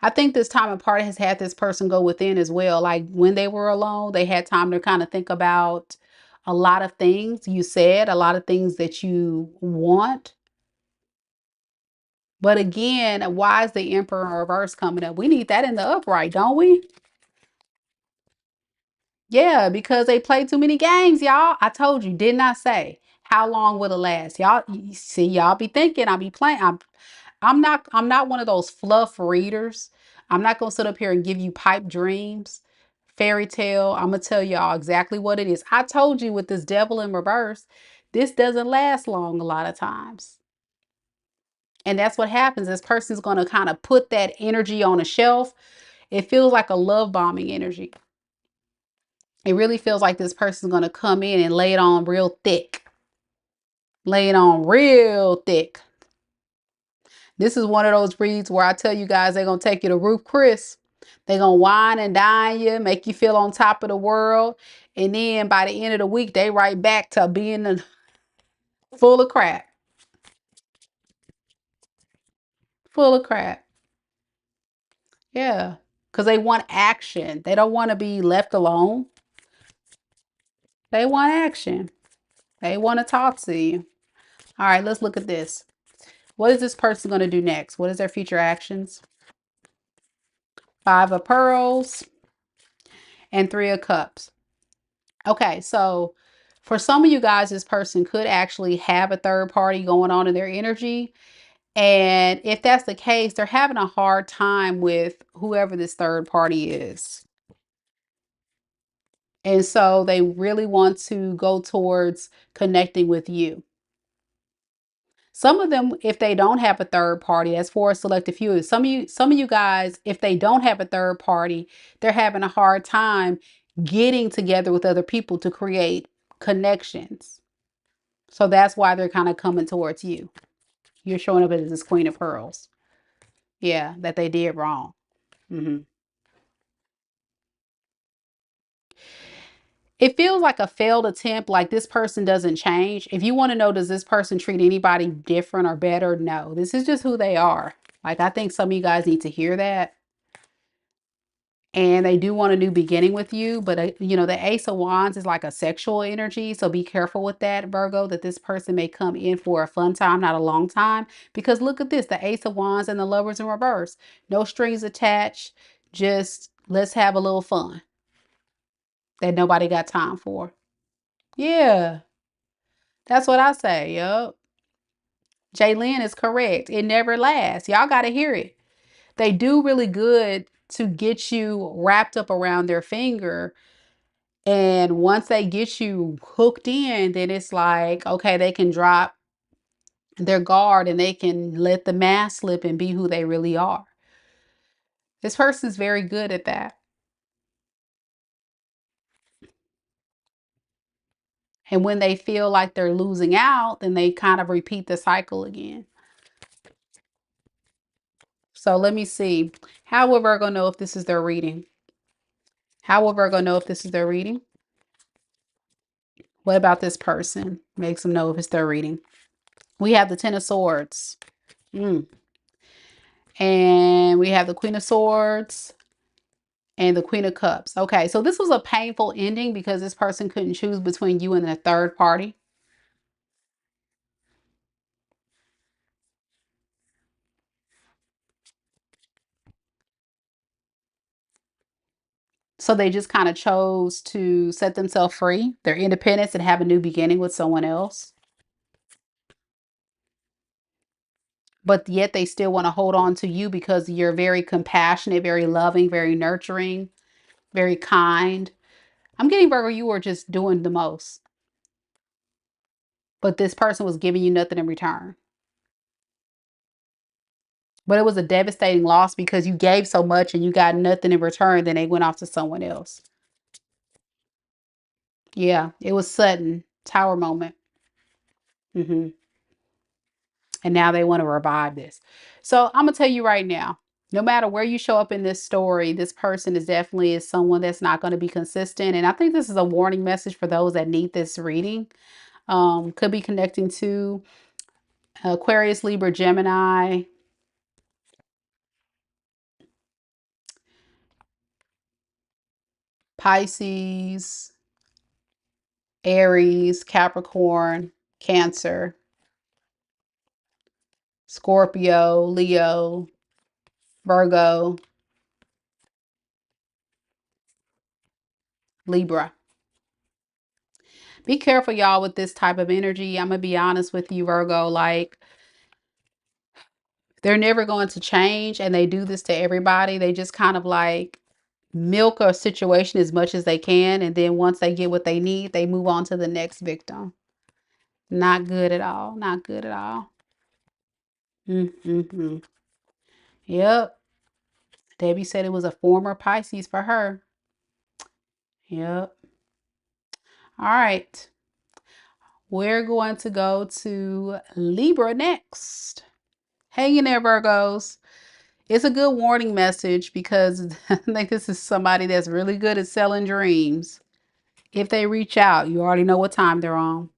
I think this time apart has had this person go within as well. Like when they were alone, they had time to kind of think about a lot of things you said, a lot of things that you want. But again, why is the Emperor in reverse coming up? We need that in the upright, don't we? Yeah, because they play too many games, y'all. I told you, didn't I say? How long will it last? Y'all see, y'all be thinking I be playing. I'm not one of those fluff readers. I'm not gonna sit up here and give you pipe dreams fairy tale. I'm going to tell y'all exactly what it is. I told you with this devil in reverse, this doesn't last long a lot of times. And that's what happens. This person's going to kind of put that energy on a shelf. It feels like a love bombing energy. It really feels like this person's going to come in and lay it on real thick. Lay it on real thick. This is one of those reads where I tell you guys they're going to take you to Ruth Chris. They're going to wine and dine you, make you feel on top of the world. And then by the end of the week, they right back to being full of crap. Full of crap. Yeah. Because they want action. They don't want to be left alone. They want action. They want to talk to you. All right, let's look at this. What is this person going to do next? What is their future actions? 5 of Pearls and 3 of Cups. Okay, so for some of you guys, this person could actually have a third party going on in their energy. And if that's the case, they're having a hard time with whoever this third party is. And so they really want to go towards connecting with you. Some of them, if they don't have a third party, that's for a selective few. Some of you guys, if they don't have a third party, they're having a hard time getting together with other people to create connections. So that's why they're kind of coming towards you. You're showing up as this Queen of Pearls. Yeah, that they did wrong. It feels like a failed attempt, like this person doesn't change. If you want to know, does this person treat anybody different or better? No, this is just who they are. Like, I think some of you guys need to hear that. And they do want a new beginning with you. But, you know, the Ace of Wands is like a sexual energy. So be careful with that, Virgo, that this person may come in for a fun time, not a long time. Because look at this, the Ace of Wands and the Lovers in reverse. No strings attached. Just let's have a little fun that nobody got time for. Yeah, that's what I say. Yup. Jaylyn is correct. It never lasts. Y'all got to hear it. They do really good to get you wrapped up around their finger. And once they get you hooked in, then it's like, okay, they can drop their guard and they can let the mask slip and be who they really are. This person's very good at that. And when they feel like they're losing out, then they kind of repeat the cycle again. So let me see. How will Virgo know if this is their reading? How will Virgo know if this is their reading? What about this person? Makes them know if it's their reading. We have the Ten of Swords. And we have the Queen of Swords and the Queen of Cups. Okay, so this was a painful ending because this person couldn't choose between you and the third party. So they just kind of chose to set themselves free, their independence, and have a new beginning with someone else. But yet they still want to hold on to you because you're very compassionate, very loving, very nurturing, very kind. I'm getting, Virgo, you were just doing the most. But this person was giving you nothing in return. But it was a devastating loss because you gave so much and you got nothing in return. Then they went off to someone else. Yeah, it was sudden. Tower moment. And now they want to revive this. So I'm going to tell you right now, no matter where you show up in this story, this person is definitely someone that's not going to be consistent. And I think this is a warning message for those that need this reading. Could be connecting to Aquarius, Libra, Gemini, Pisces, Aries, Capricorn, Cancer, Scorpio, Leo, Virgo, Libra. Be careful, y'all, with this type of energy. I'm going to be honest with you, Virgo. Like, they're never going to change, and they do this to everybody. They just kind of like milk a situation as much as they can, and then once they get what they need, they move on to the next victim. Not good at all. Not good at all. Mm-hmm. Yep. Debbie said it was a former Pisces for her. Yep. All right. We're going to go to Libra next. Hang in there, Virgos. It's a good warning message because I think this is somebody that's really good at selling dreams. If they reach out, you already know what time they're on.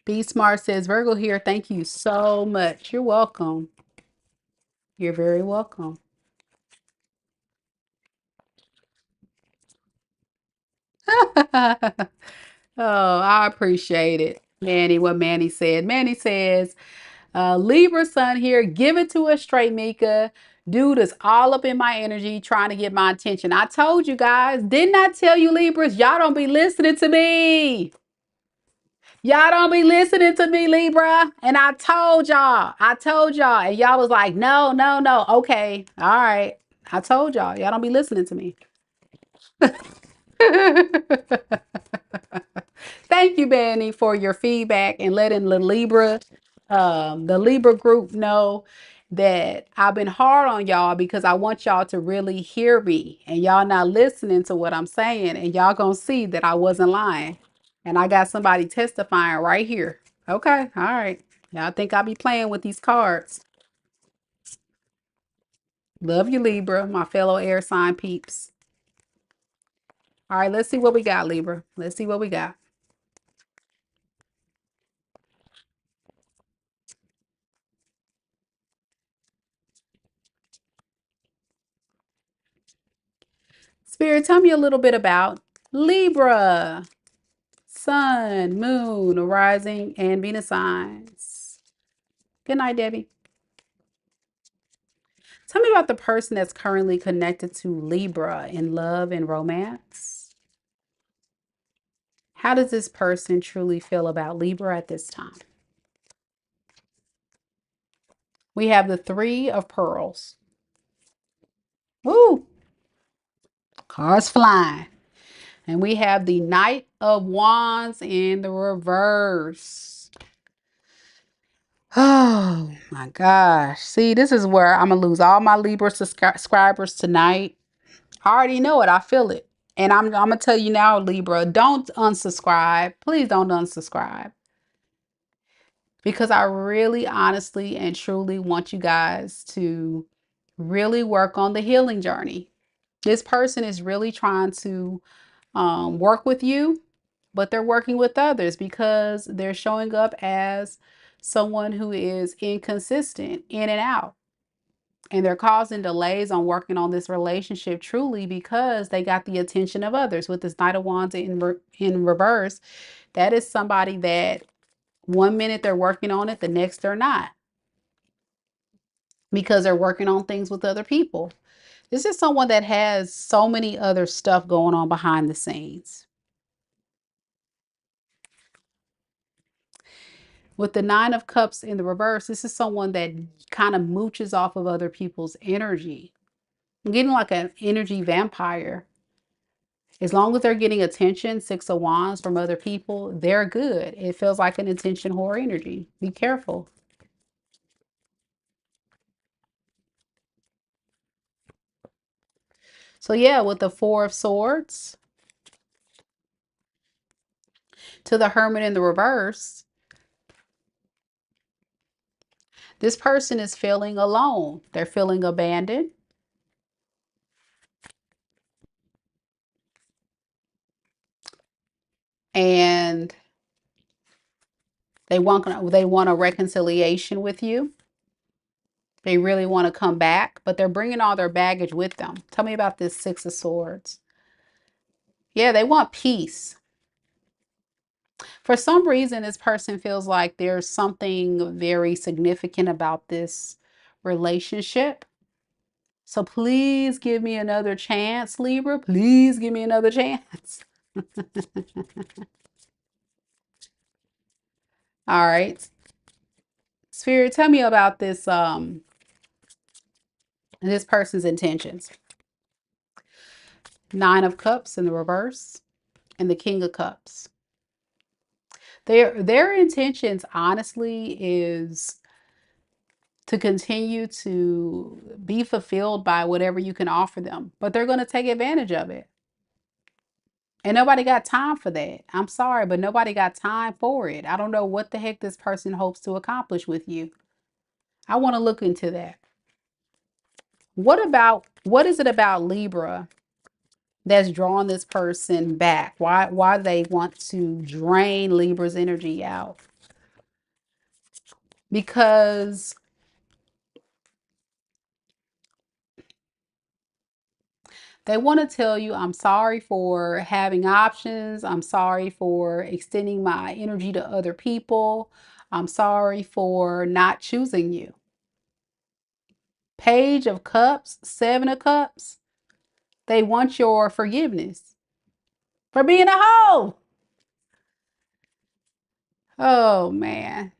Be Smart says, Virgo here. Thank you so much. You're welcome. You're very welcome. Oh, I appreciate it. Manny, what Manny said. Manny says, Libra sun here, give it to us straight, Mika. Dude is all up in my energy trying to get my attention. I told you guys, didn't I tell you, Libras? Y'all don't be listening to me. Y'all don't be listening to me, Libra. And I told y'all. And y'all was like, no, no, no. Okay. All right. I told y'all. Y'all don't be listening to me. Thank you, Benny, for your feedback and letting the Libra group know that I've been hard on y'all because I want y'all to really hear me and y'all not listening to what I'm saying and y'all gonna see that I wasn't lying. And I got somebody testifying right here. Okay, all right. Y'all think I'll be playing with these cards. Love you, Libra, my fellow air sign peeps. All right, let's see what we got, Libra. Let's see what we got. Spirit, tell me a little bit about Libra, Sun, Moon, Rising, and Venus signs. Good night, Debbie. Tell me about the person that's currently connected to Libra in love and romance. How does this person truly feel about Libra at this time? We have the Three of Pearls. Woo! Cars flying. And we have the Knight of Wands in the reverse. Oh my gosh. See, this is where I'm going to lose all my Libra subscribers tonight. I already know it. I feel it. And I'm going to tell you now, Libra, don't unsubscribe. Please don't unsubscribe. Because I really, honestly, and truly want you guys to really work on the healing journey. This person is really trying to work with you, but they're working with others because they're showing up as someone who is inconsistent in and out. And they're causing delays on working on this relationship truly because they got the attention of others. With this Knight of Wands in reverse, that is somebody that one minute they're working on it, the next they're not. Because they're working on things with other people. This is someone that has so many other stuff going on behind the scenes. With the Nine of Cups in the reverse, this is someone that kind of mooches off of other people's energy. I'm getting like an energy vampire. As long as they're getting attention, Six of Wands from other people, they're good. It feels like an attention whore energy. Be careful. So yeah, with the Four of Swords to the Hermit in the reverse, this person is feeling alone. They're feeling abandoned. And they want a reconciliation with you. They really want to come back, but they're bringing all their baggage with them. Tell me about this Six of Swords. Yeah, they want peace. For some reason, this person feels like there's something very significant about this relationship. So please give me another chance, Libra. Please give me another chance. All right. Spirit, tell me about this person's intentions. Nine of Cups in the reverse and the King of Cups. Their intentions, honestly, is to continue to be fulfilled by whatever you can offer them, but they're going to take advantage of it. And nobody got time for that. I'm sorry, but nobody got time for it. I don't know what the heck this person hopes to accomplish with you. I want to look into that. What is it about Libra that's drawing this person back? Why they want to drain Libra's energy out? Because they want to tell you, I'm sorry for having options. I'm sorry for extending my energy to other people. I'm sorry for not choosing you. Page of Cups, Seven of Cups. They want your forgiveness for being a hoe. Oh, man.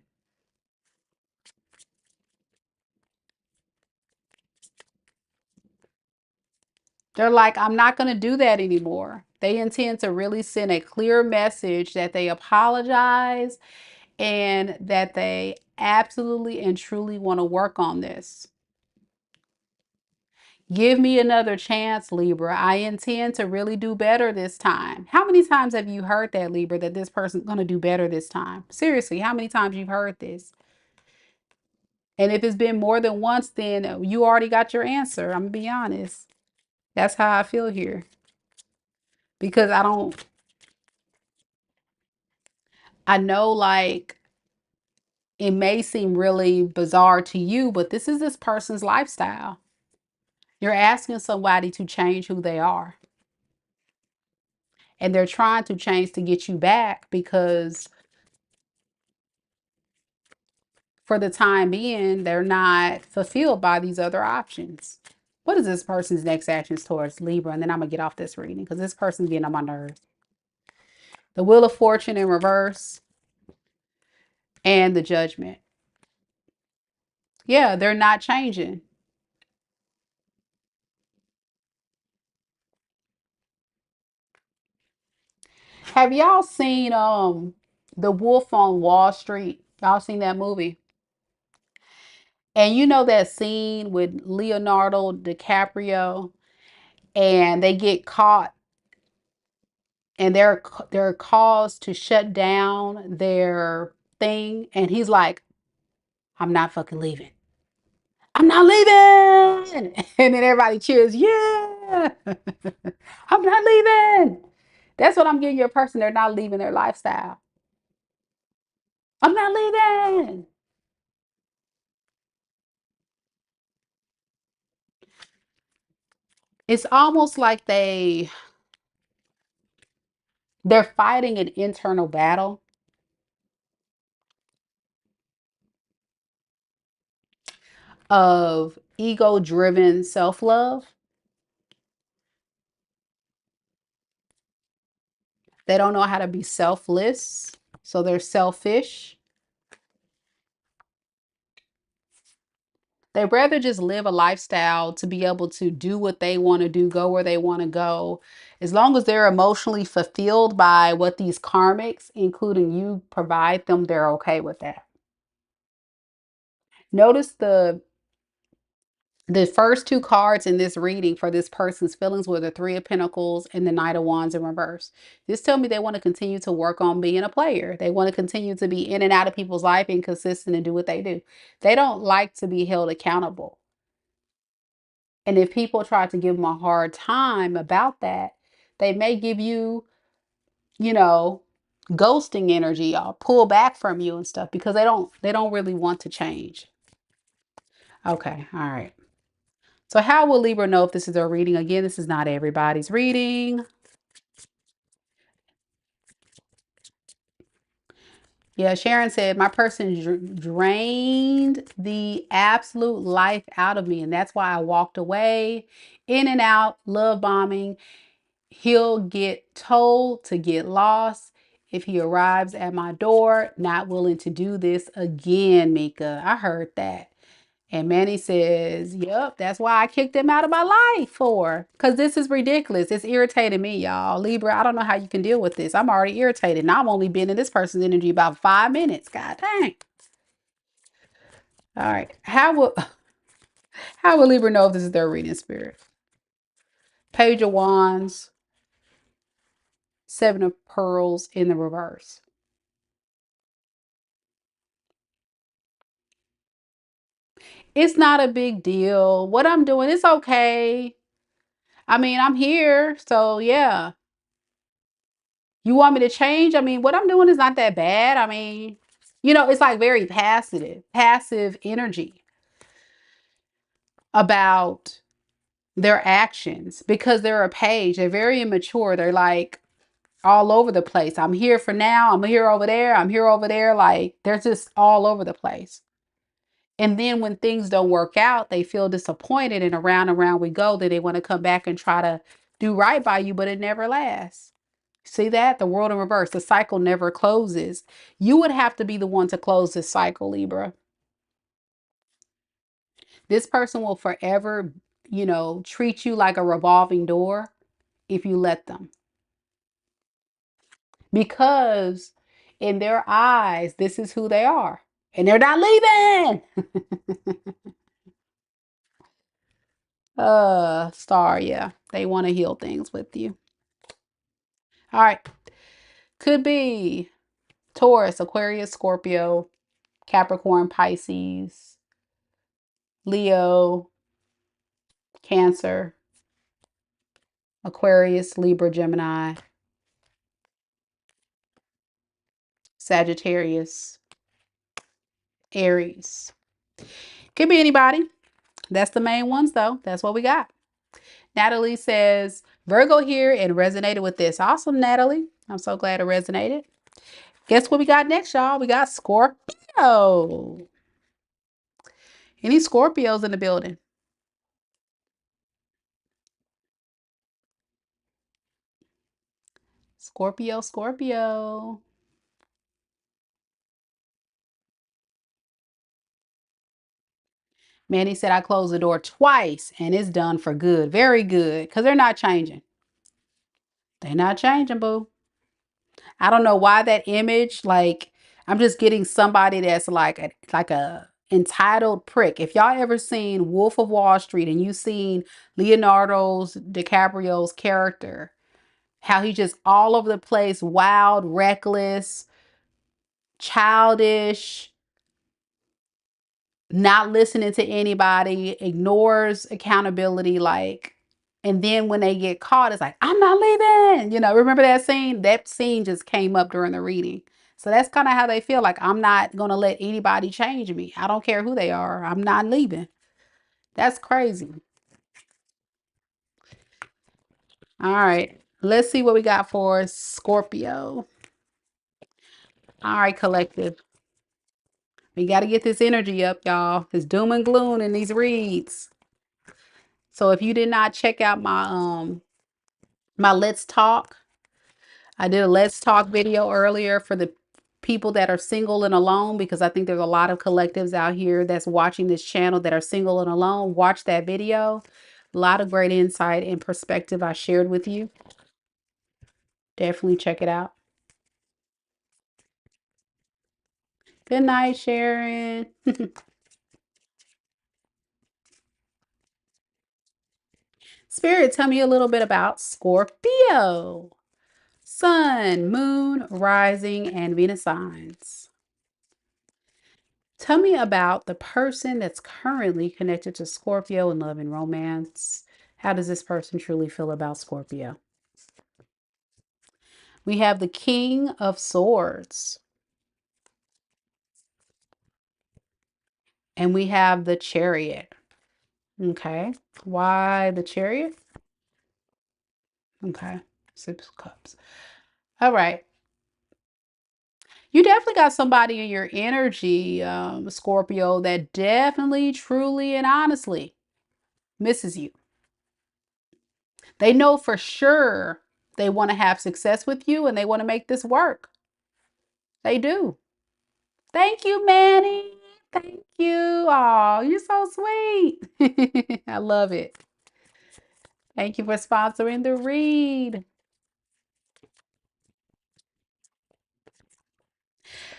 They're like, I'm not going to do that anymore. They intend to really send a clear message that they apologize and that they absolutely and truly want to work on this. Give me another chance, Libra. I intend to really do better this time. How many times have you heard that, Libra, that this person's going to do better this time? Seriously, how many times you've heard this? And if it's been more than once, then you already got your answer. I'm going to be honest. That's how I feel here. Because I know, like, it may seem really bizarre to you, but this is this person's lifestyle. You're asking somebody to change who they are. And they're trying to change to get you back because for the time being, they're not fulfilled by these other options. What is this person's next actions towards Libra? And then I'm going to get off this reading because this person's getting on my nerves. The Wheel of Fortune in reverse and the Judgment. Yeah, they're not changing. Have y'all seen The Wolf on Wall Street? Y'all seen that movie? And you know that scene with Leonardo DiCaprio and they get caught and they're caused to shut down their thing and he's like, I'm not fucking leaving. I'm not leaving. And then everybody cheers, yeah. I'm not leaving. That's what I'm getting your person. They're not leaving their lifestyle. I'm not leaving. It's almost like they're fighting an internal battle of ego-driven self-love. They don't know how to be selfless, so they're selfish. They'd rather just live a lifestyle to be able to do what they want to do, go where they want to go. As long as they're emotionally fulfilled by what these karmics, including you, provide them, they're okay with that. Notice the first two cards in this reading for this person's feelings were the Three of Pentacles and the Knight of Wands in reverse. This tells me they want to continue to work on being a player. They want to continue to be in and out of people's life and consistent and do what they do. They don't like to be held accountable. And if people try to give them a hard time about that, they may give you, you know, ghosting energy or pull back from you and stuff because they don't really want to change. Okay, all right. So how will Libra know if this is their reading? Again, this is not everybody's reading. Yeah, Sharon said, my person drained the absolute life out of me. And that's why I walked away, in and out, love bombing. He'll get told to get lost. if he arrives at my door, not willing to do this again, Mika. I heard that. And Manny says, yep, that's why I kicked him out of my life for. Because this is ridiculous. It's irritating me, y'all. Libra, I don't know how you can deal with this. I'm already irritated. And I've only been in this person's energy about 5 minutes. God dang. All right. How will Libra know if this is their reading spirit? Page of Wands, Seven of Pearls in the reverse. It's not a big deal. What I'm doing, it's okay. I mean, I'm here. So yeah. You want me to change? I mean, what I'm doing is not that bad. I mean, it's like very passive energy about their actions because they're a page. They're very immature. They're like all over the place. I'm here for now. I'm here over there. I'm here over there. Like they're just all over the place. And then when things don't work out, they feel disappointed and around we go. Then they want to come back and try to do right by you, but it never lasts. See that? The world in reverse. The cycle never closes. You would have to be the one to close this cycle, Libra. This person will forever, treat you like a revolving door if you let them. Because in their eyes, this is who they are. And they're not leaving. Star, yeah. They want to heal things with you. All right. Could be Taurus, Aquarius, Scorpio, Capricorn, Pisces, Leo, Cancer, Aquarius, Libra, Gemini, Sagittarius, Aries. Could be anybody. That's the main ones, though. That's what we got. Natalie says, Virgo here and resonated with this. Awesome, Natalie. I'm so glad it resonated. Guess what we got next, y'all? We got Scorpio. Any Scorpios in the building? Scorpio, Scorpio. Manny said I closed the door twice and it's done for good. Very good. Because they're not changing. They're not changing, boo. I don't know why that image, like, I'm just getting somebody that's like a entitled prick. If y'all ever seen Wolf of Wall Street and you seen Leonardo's DiCaprio's character, how he just all over the place, wild, reckless, childish, not listening to anybody, ignores accountability, like, and then when they get caught, it's like, I'm not leaving. Remember that scene? That scene just came up during the reading. So that's kind of how they feel. Like, I'm not going to let anybody change me. I don't care who they are. I'm not leaving. That's crazy. All right. Let's see what we got for Scorpio. All right, collective. We got to get this energy up, y'all. It's doom and gloom in these reads. So if you did not check out my Let's Talk, I did a Let's Talk video earlier for the people that are single and alone, because I think there's a lot of collectives out here that's watching this channel that are single and alone. Watch that video. A lot of great insight and perspective I shared with you. Definitely check it out. Good night, Sharon. Spirit, tell me a little bit about Scorpio. Sun, moon, rising, and Venus signs. Tell me about the person that's currently connected to Scorpio in love and romance. How does this person truly feel about Scorpio? We have the King of Swords. And we have the Chariot. Okay. Why the Chariot? Okay. 6 of Cups. All right. You definitely got somebody in your energy, Scorpio, that definitely, truly, and honestly misses you. They know for sure they want to have success with you and they want to make this work. They do. Thank you, Manny. Thank you. Oh, you're so sweet. I love it. Thank you for sponsoring the read.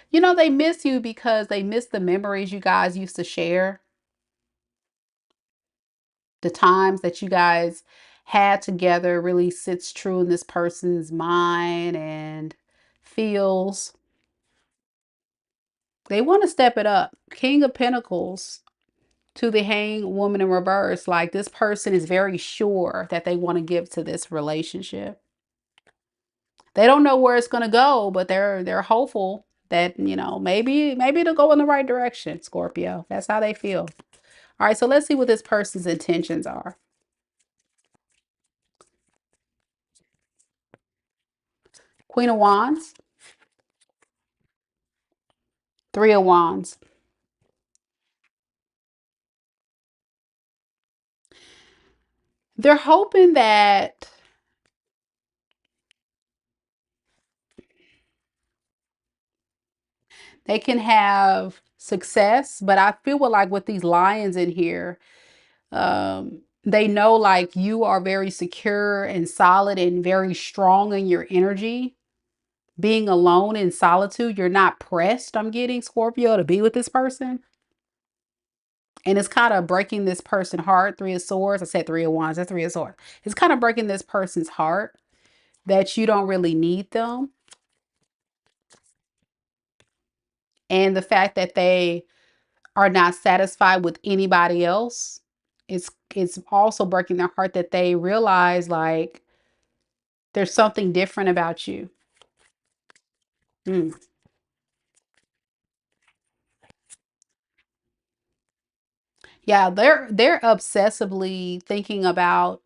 You know, they miss you because they miss the memories you guys used to share, the times that you guys had together really sits true in this person's mind and feels. They want to step it up. King of Pentacles to the Hanged Woman in reverse. Like this person is very sure that they want to give to this relationship. They don't know where it's going to go, but they're hopeful that, you know, maybe it'll go in the right direction, Scorpio. That's how they feel. All right, so let's see what this person's intentions are. Queen of Wands, Three of Wands. They're hoping that they can have success, but I feel like with these lions in here, they know like you are very secure and solid and very strong in your energy. Being alone in solitude, you're not pressed. I'm getting Scorpio to be with this person. And it's kind of breaking this person's heart. Three of Swords. I said Three of Wands. That's Three of Swords. It's kind of breaking this person's heart that you don't really need them. And the fact that they are not satisfied with anybody else. It's also breaking their heart that they realize like there's something different about you. Mm. Yeah, they're obsessively thinking about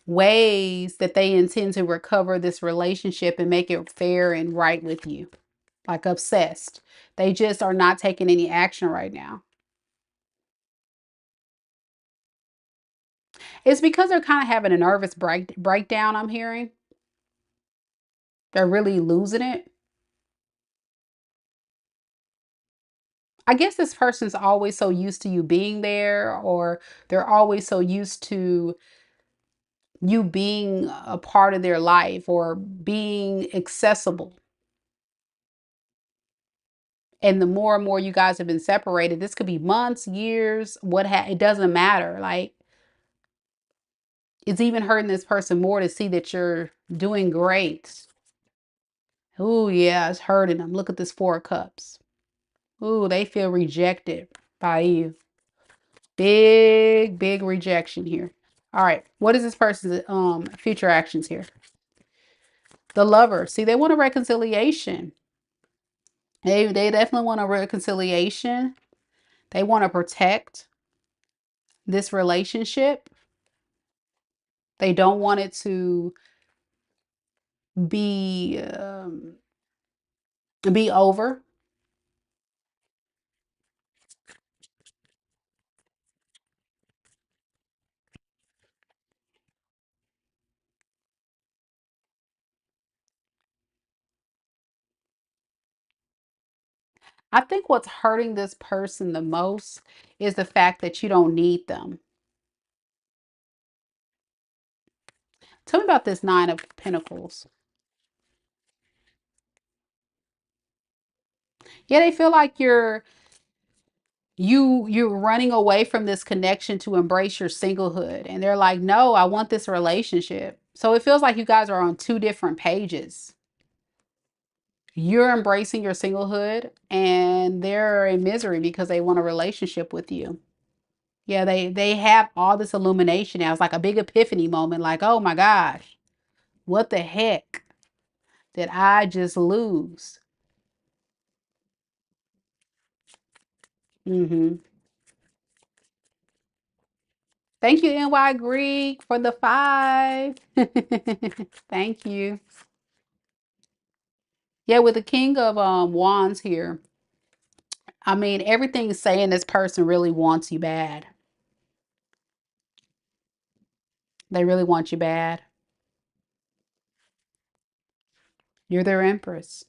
ways that they intend to recover this relationship and make it fair and right with you. Like obsessed. They just are not taking any action right now. It's because they're kind of having a nervous breakdown, I'm hearing. They're really losing it. I guess this person's always so used to you being there, or they're always so used to you being a part of their life or being accessible. And the more and more you guys have been separated, this could be months, years, it doesn't matter. Like it's even hurting this person more to see that you're doing great. Oh yeah, it's hurting them. Look at this Four of Cups. Oh, they feel rejected by you. Big rejection here. All right. What is this person's future actions here? The Lover. See, they want a reconciliation. They definitely want a reconciliation. They want to protect this relationship. They don't want it to be be over. I think what's hurting this person the most is the fact that you don't need them. Tell me about this Nine of Pentacles. Yeah, they feel like you're running away from this connection to embrace your singlehood, and they're like, no, I want this relationship. So it feels like you guys are on two different pages. You're embracing your singlehood and they're in misery because they want a relationship with you. Yeah, they have all this illumination now. It's like a big epiphany moment, like, oh my gosh, what the heck did I just lose? Hmm. Thank you, NY Greek, for the 5. Thank you. Yeah, with the King of Wands here, I mean, everything's saying this person really wants you bad. They really want you bad. You're their empress.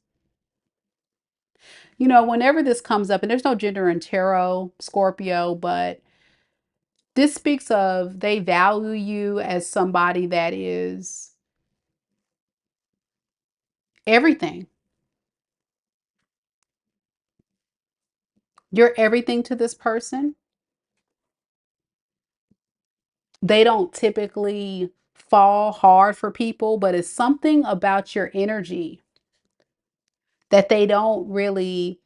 You know, whenever this comes up, and there's no gender in tarot, Scorpio, but this speaks of they value you as somebody that is everything. You're everything to this person. They don't typically fall hard for people, but it's something about your energy that they don't really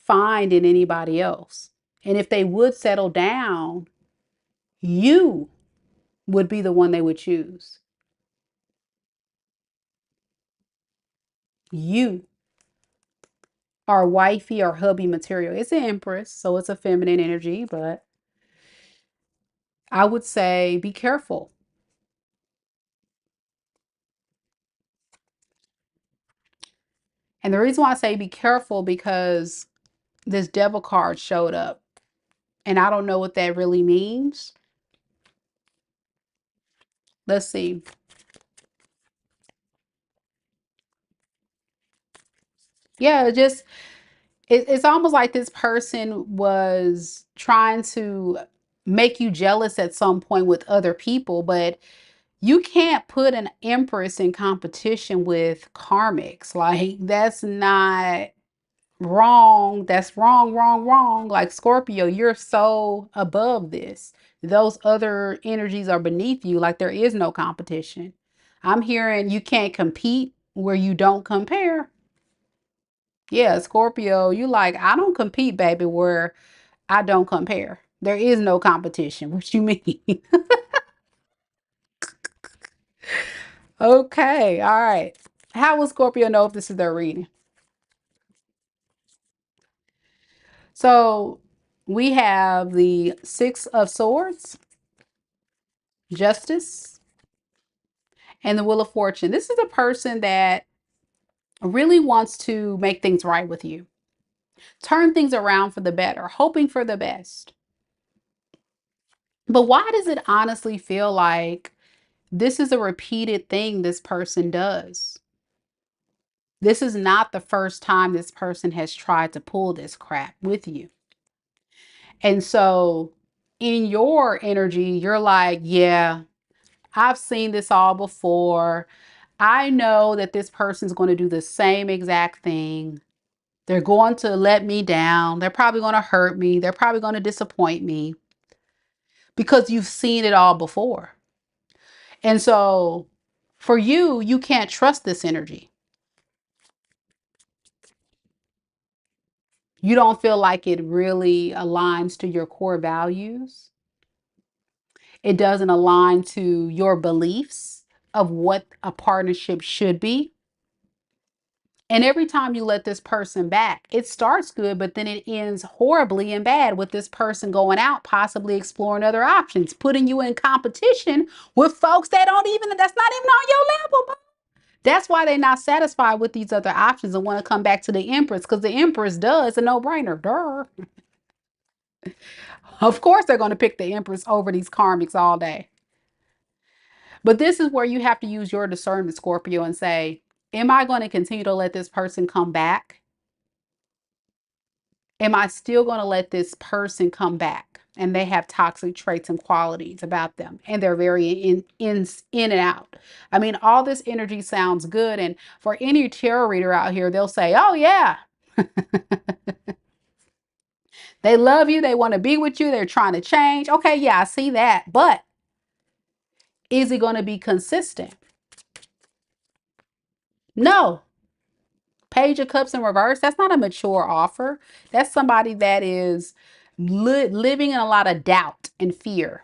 find in anybody else. And if they would settle down, you would be the one they would choose. You are wifey or hubby material. It's an empress, so it's a feminine energy, but I would say be careful. And the reason why I say be careful because this devil card showed up, and I don't know what that really means. Let's see. Yeah, just it's almost like this person was trying to make you jealous at some point with other people, but you can't put an empress in competition with karmics. Like, that's not wrong. That's wrong, wrong, wrong. Like Scorpio, you're so above this. Those other energies are beneath you. Like, there is no competition. I'm hearing you can't compete where you don't compare. Yeah, Scorpio, you like, I don't compete, baby, where I don't compare. There is no competition. What you mean? Okay, all right. How will Scorpio know if this is their reading? So we have the Six of Swords, Justice, and the Wheel of Fortune. This is a person that really wants to make things right with you, turn things around for the better, hoping for the best. But why does it honestly feel like this is a repeated thing this person does? This is not the first time this person has tried to pull this crap with you. And so in your energy, you're like, yeah, I've seen this all before. I know that this person's going to do the same exact thing. They're going to let me down. They're probably going to hurt me. They're probably going to disappoint me because you've seen it all before. And so for you, you can't trust this energy. You don't feel like it really aligns to your core values. It doesn't align to your beliefs of what a partnership should be. And every time you let this person back, it starts good, but then it ends horribly and bad with this person going out, possibly exploring other options, putting you in competition with folks that don't even, that's not even on your level. Bro. That's why they're not satisfied with these other options and want to come back to the Empress, because the Empress does a no-brainer. Duh. Of course, they're going to pick the Empress over these karmics all day. But this is where you have to use your discernment, Scorpio, and say, am I going to continue to let this person come back? Am I still going to let this person come back? And they have toxic traits and qualities about them, and they're very in and out. I mean, all this energy sounds good, and for any tarot reader out here, they'll say, "Oh yeah, they love you, they want to be with you, they're trying to change." Okay, yeah, I see that, but is it going to be consistent? No. Page of Cups in reverse, that's not a mature offer. That's somebody that is living in a lot of doubt and fear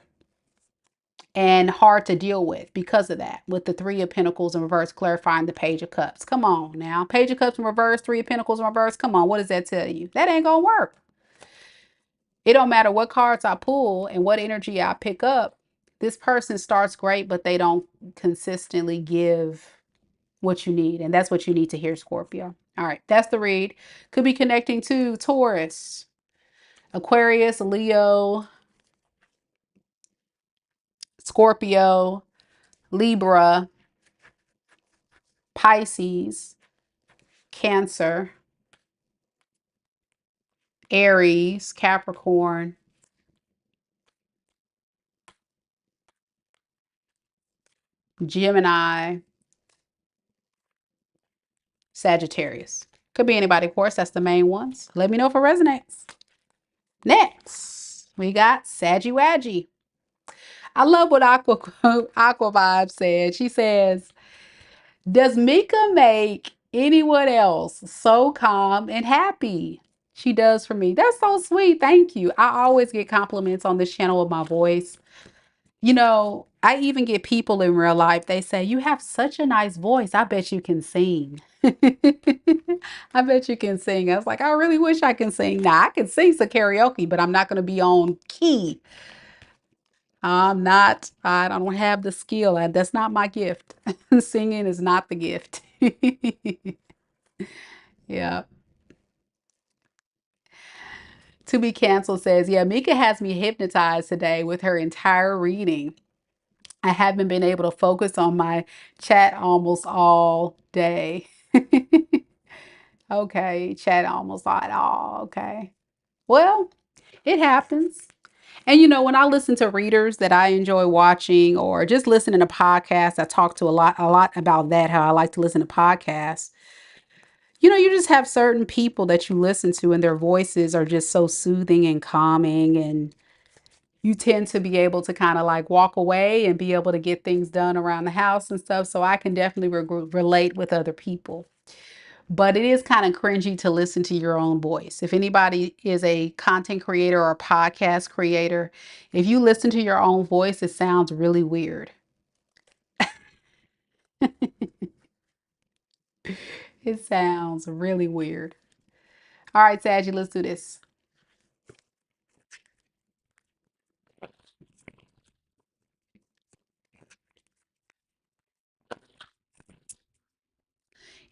and hard to deal with because of that, with the Three of Pentacles in reverse clarifying the Page of Cups. Come on now. Page of Cups in reverse, Three of Pentacles in reverse. Come on, what does that tell you? That ain't gonna work. It don't matter what cards I pull and what energy I pick up. This person starts great, but they don't consistently give what you need. And that's what you need to hear, Scorpio. All right, that's the read. Could be connecting to Taurus, Aquarius, Leo, Scorpio, Libra, Pisces, Cancer, Aries, Capricorn, Gemini, Sagittarius. Could be anybody, of course. That's the main ones. Let me know if it resonates. Next, we got Saggy Waggy. I love what Aqua Vibe said. She says, does Mika make anyone else so calm and happy? She does for me. That's so sweet. Thank you. I always get compliments on this channel with my voice. You know, I even get people in real life. They say, you have such a nice voice. I bet you can sing. I bet you can sing. I was like, I really wish I can sing. Now, I can sing some karaoke, but I'm not going to be on key. I don't have the skill. That's not my gift. Singing is not the gift. Yeah. To be canceled says, yeah, Mika has me hypnotized today with her entire reading. I haven't been able to focus on my chat almost all day. Okay, chat almost at all. Okay. Well, it happens. And you know, when I listen to readers that I enjoy watching or just listening to podcasts, I talk to a lot about that, how I like to listen to podcasts. You know, you just have certain people that you listen to and their voices are just so soothing and calming, and you tend to be able to kind of like walk away and be able to get things done around the house and stuff. So I can definitely relate with other people. But it is kind of cringy to listen to your own voice. If anybody is a content creator or a podcast creator, if you listen to your own voice, it sounds really weird. It sounds really weird. All right, Saggy, let's do this.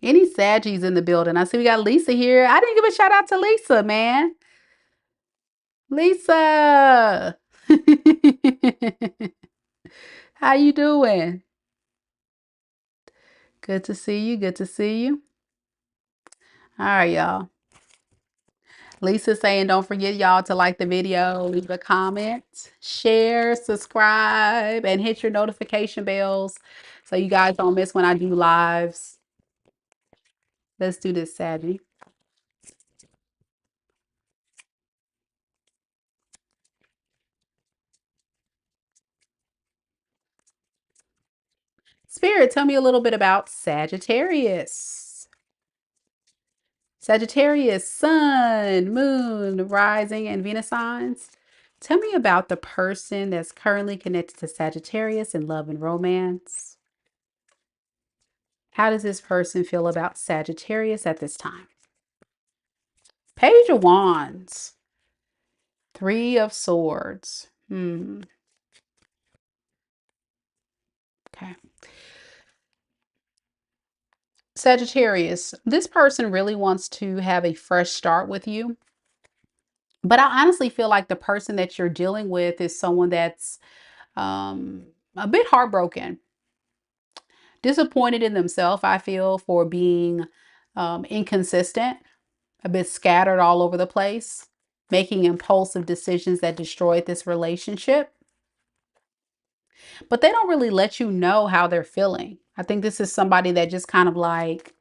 Any Saggies in the building? I see we got Lisa here. I didn't give a shout out to Lisa, man. Lisa. How you doing? Good to see you. Good to see you. All right, y'all. Lisa saying, don't forget, y'all, to like the video, leave a comment, share, subscribe, and hit your notification bells so you guys don't miss when I do lives. Let's do this, Sadie. Spirit, tell me a little bit about Sagittarius. Sagittarius, Sun, Moon, Rising, and Venus signs. Tell me about the person that's currently connected to Sagittarius in love and romance. How does this person feel about Sagittarius at this time? Page of Wands, Three of Swords. Okay. Sagittarius, this person really wants to have a fresh start with you. But I honestly feel like the person that you're dealing with is someone that's a bit heartbroken, disappointed in themselves, I feel, for being inconsistent, a bit scattered all over the place, making impulsive decisions that destroyed this relationship. But they don't really let you know how they're feeling. I think this is somebody that just kind of like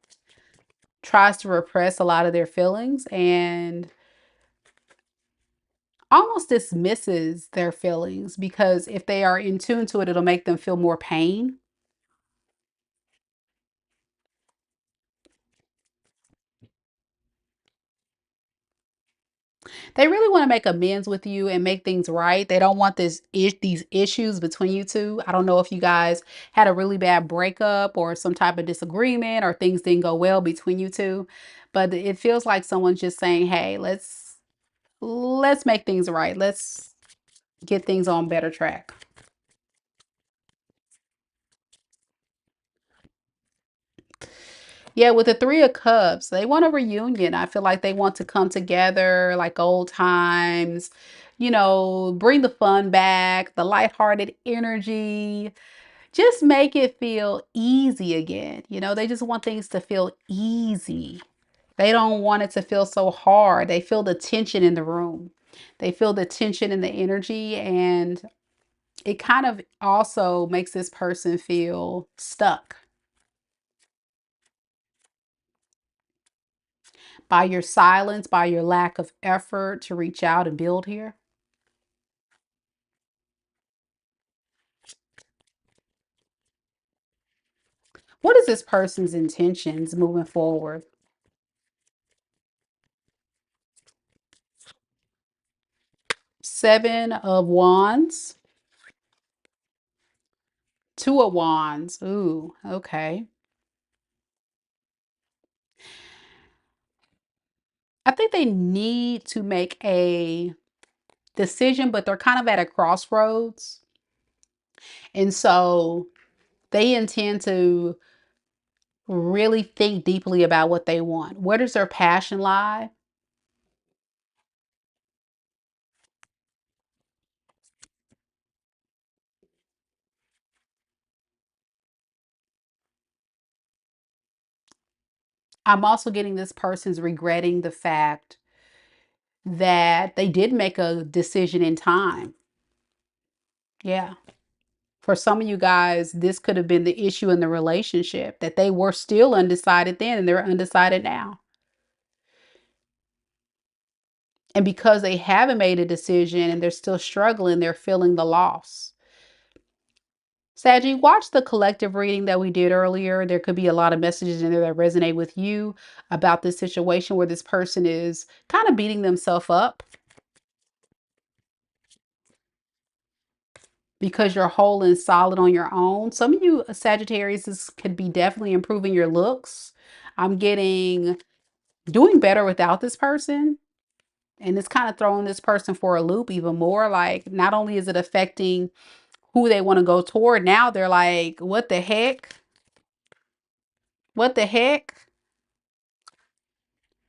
tries to repress a lot of their feelings and almost dismisses their feelings, because if they are in tune to it, it'll make them feel more pain. They really want to make amends with you and make things right. They don't want these issues between you two. I don't know if you guys had a really bad breakup or some type of disagreement or things didn't go well between you two, but it feels like someone's just saying, "Hey, let's make things right. Let's get things on better track." Yeah, with the Three of Cups, they want a reunion. I feel like they want to come together like old times, bring the fun back, the lighthearted energy, just make it feel easy again. They just want things to feel easy. They don't want it to feel so hard. They feel the tension in the room. They feel the tension in the energy, and it kind of also makes this person feel stuck by your silence, by your lack of effort to reach out and build here. What is this person's intentions moving forward? Seven of Wands, Two of Wands. Ooh, okay. I think they need to make a decision, but they're kind of at a crossroads. And so they intend to really think deeply about what they want. Where does their passion lie? I'm also getting this person's regretting the fact that they did make a decision in time. Yeah. For some of you guys, this could have been the issue in the relationship, that they were still undecided then and they're undecided now. And because they haven't made a decision and they're still struggling, they're feeling the loss. Saggy, watch the collective reading that we did earlier. There could be a lot of messages in there that resonate with you about this situation where this person is kind of beating themselves up because you're whole and solid on your own. Some of you Sagittarius, this could be definitely improving your looks. I'm getting doing better without this person. And it's kind of throwing this person for a loop even more. Like, not only is it affecting who they want to go toward, now they're like, what the heck? What the heck?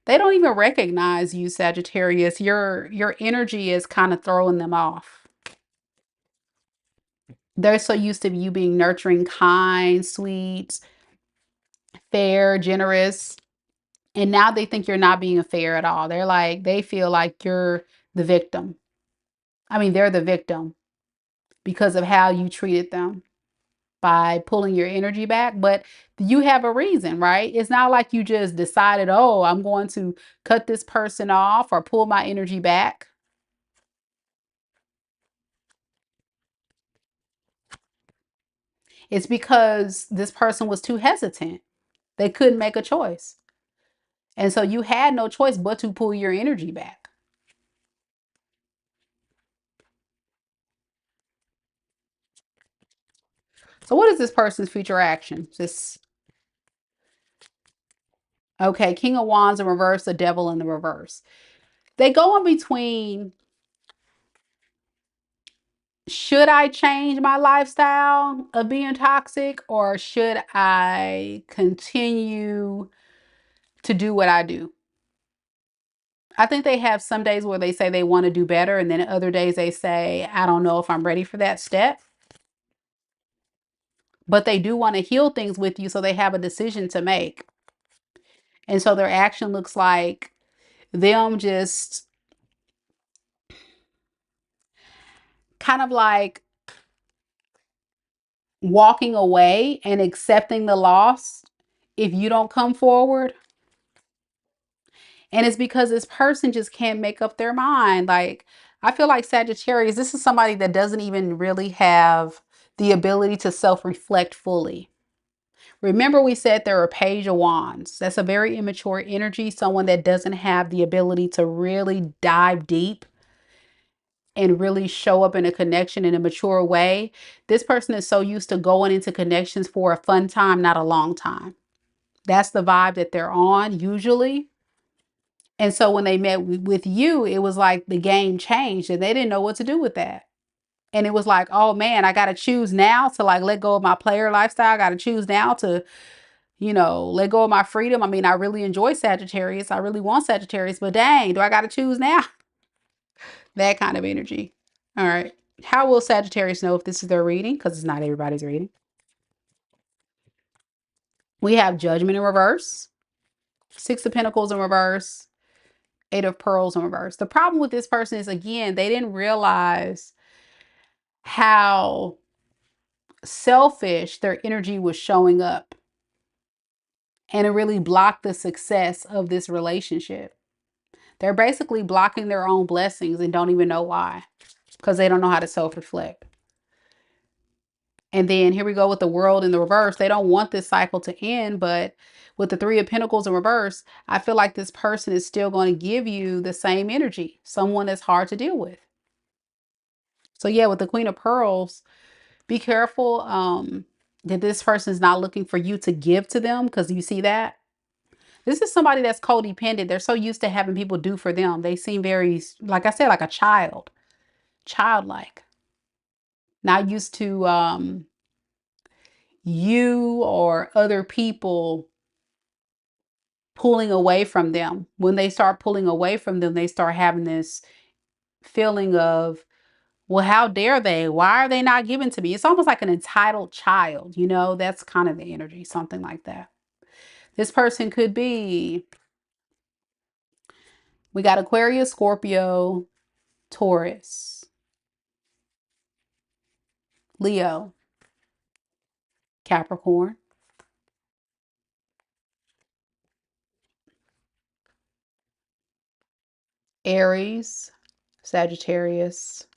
They don't even recognize you, Sagittarius. Your energy is kind of throwing them off. They're so used to you being nurturing, kind, sweet, fair, generous. And now they think you're not being fair at all. They're like, they feel like you're the victim. I mean, they're the victim because of how you treated them by pulling your energy back. But you have a reason, right? It's not like you just decided, oh, I'm going to cut this person off or pull my energy back. It's because this person was too hesitant. They couldn't make a choice. And so you had no choice but to pull your energy back. So what is this person's future action? This okay, King of Wands in reverse, the Devil in the reverse. They go in between, should I change my lifestyle of being toxic or should I continue to do what I do? I think they have some days where they say they want to do better, and then other days they say, I don't know if I'm ready for that step. But they do want to heal things with you, so they have a decision to make. And so their action looks like them just kind of like walking away and accepting the loss if you don't come forward. And it's because this person just can't make up their mind. Like, I feel like Sagittarius, this is somebody that doesn't even really have the ability to self-reflect fully. Remember, we said they're a Page of Wands. That's a very immature energy, someone that doesn't have the ability to really dive deep and really show up in a connection in a mature way. This person is so used to going into connections for a fun time, not a long time. That's the vibe that they're on usually. And so when they met with you, it was like the game changed and they didn't know what to do with that. And it was like, oh man, I got to choose now to like let go of my player lifestyle. I got to choose now to, let go of my freedom. I mean, I really enjoy Sagittarius. I really want Sagittarius, but dang, do I got to choose now? That kind of energy. All right. How will Sagittarius know if this is their reading? Because it's not everybody's reading. We have Judgment in reverse. Six of Pentacles in reverse, Eight of Pearls in reverse. The problem with this person is, again, they didn't realize how selfish their energy was showing up. And it really blocked the success of this relationship. They're basically blocking their own blessings and don't even know why, because they don't know how to self-reflect. And then here we go with the World in the reverse. They don't want this cycle to end, but with the Three of Pentacles in reverse, I feel like this person is still going to give you the same energy. Someone that's hard to deal with. So yeah, with the Queen of Pearls, be careful that this person is not looking for you to give to them, because you see that. This is somebody that's codependent. They're so used to having people do for them. They seem very, like I said, like a child. Childlike. Not used to you or other people pulling away from them. When they start pulling away from them, they start having this feeling of, well, how dare they? Why are they not giving to me? It's almost like an entitled child, you know? That's kind of the energy, something like that. This person could be, we got Aquarius, Scorpio, Taurus, Leo, Capricorn, Aries, Sagittarius,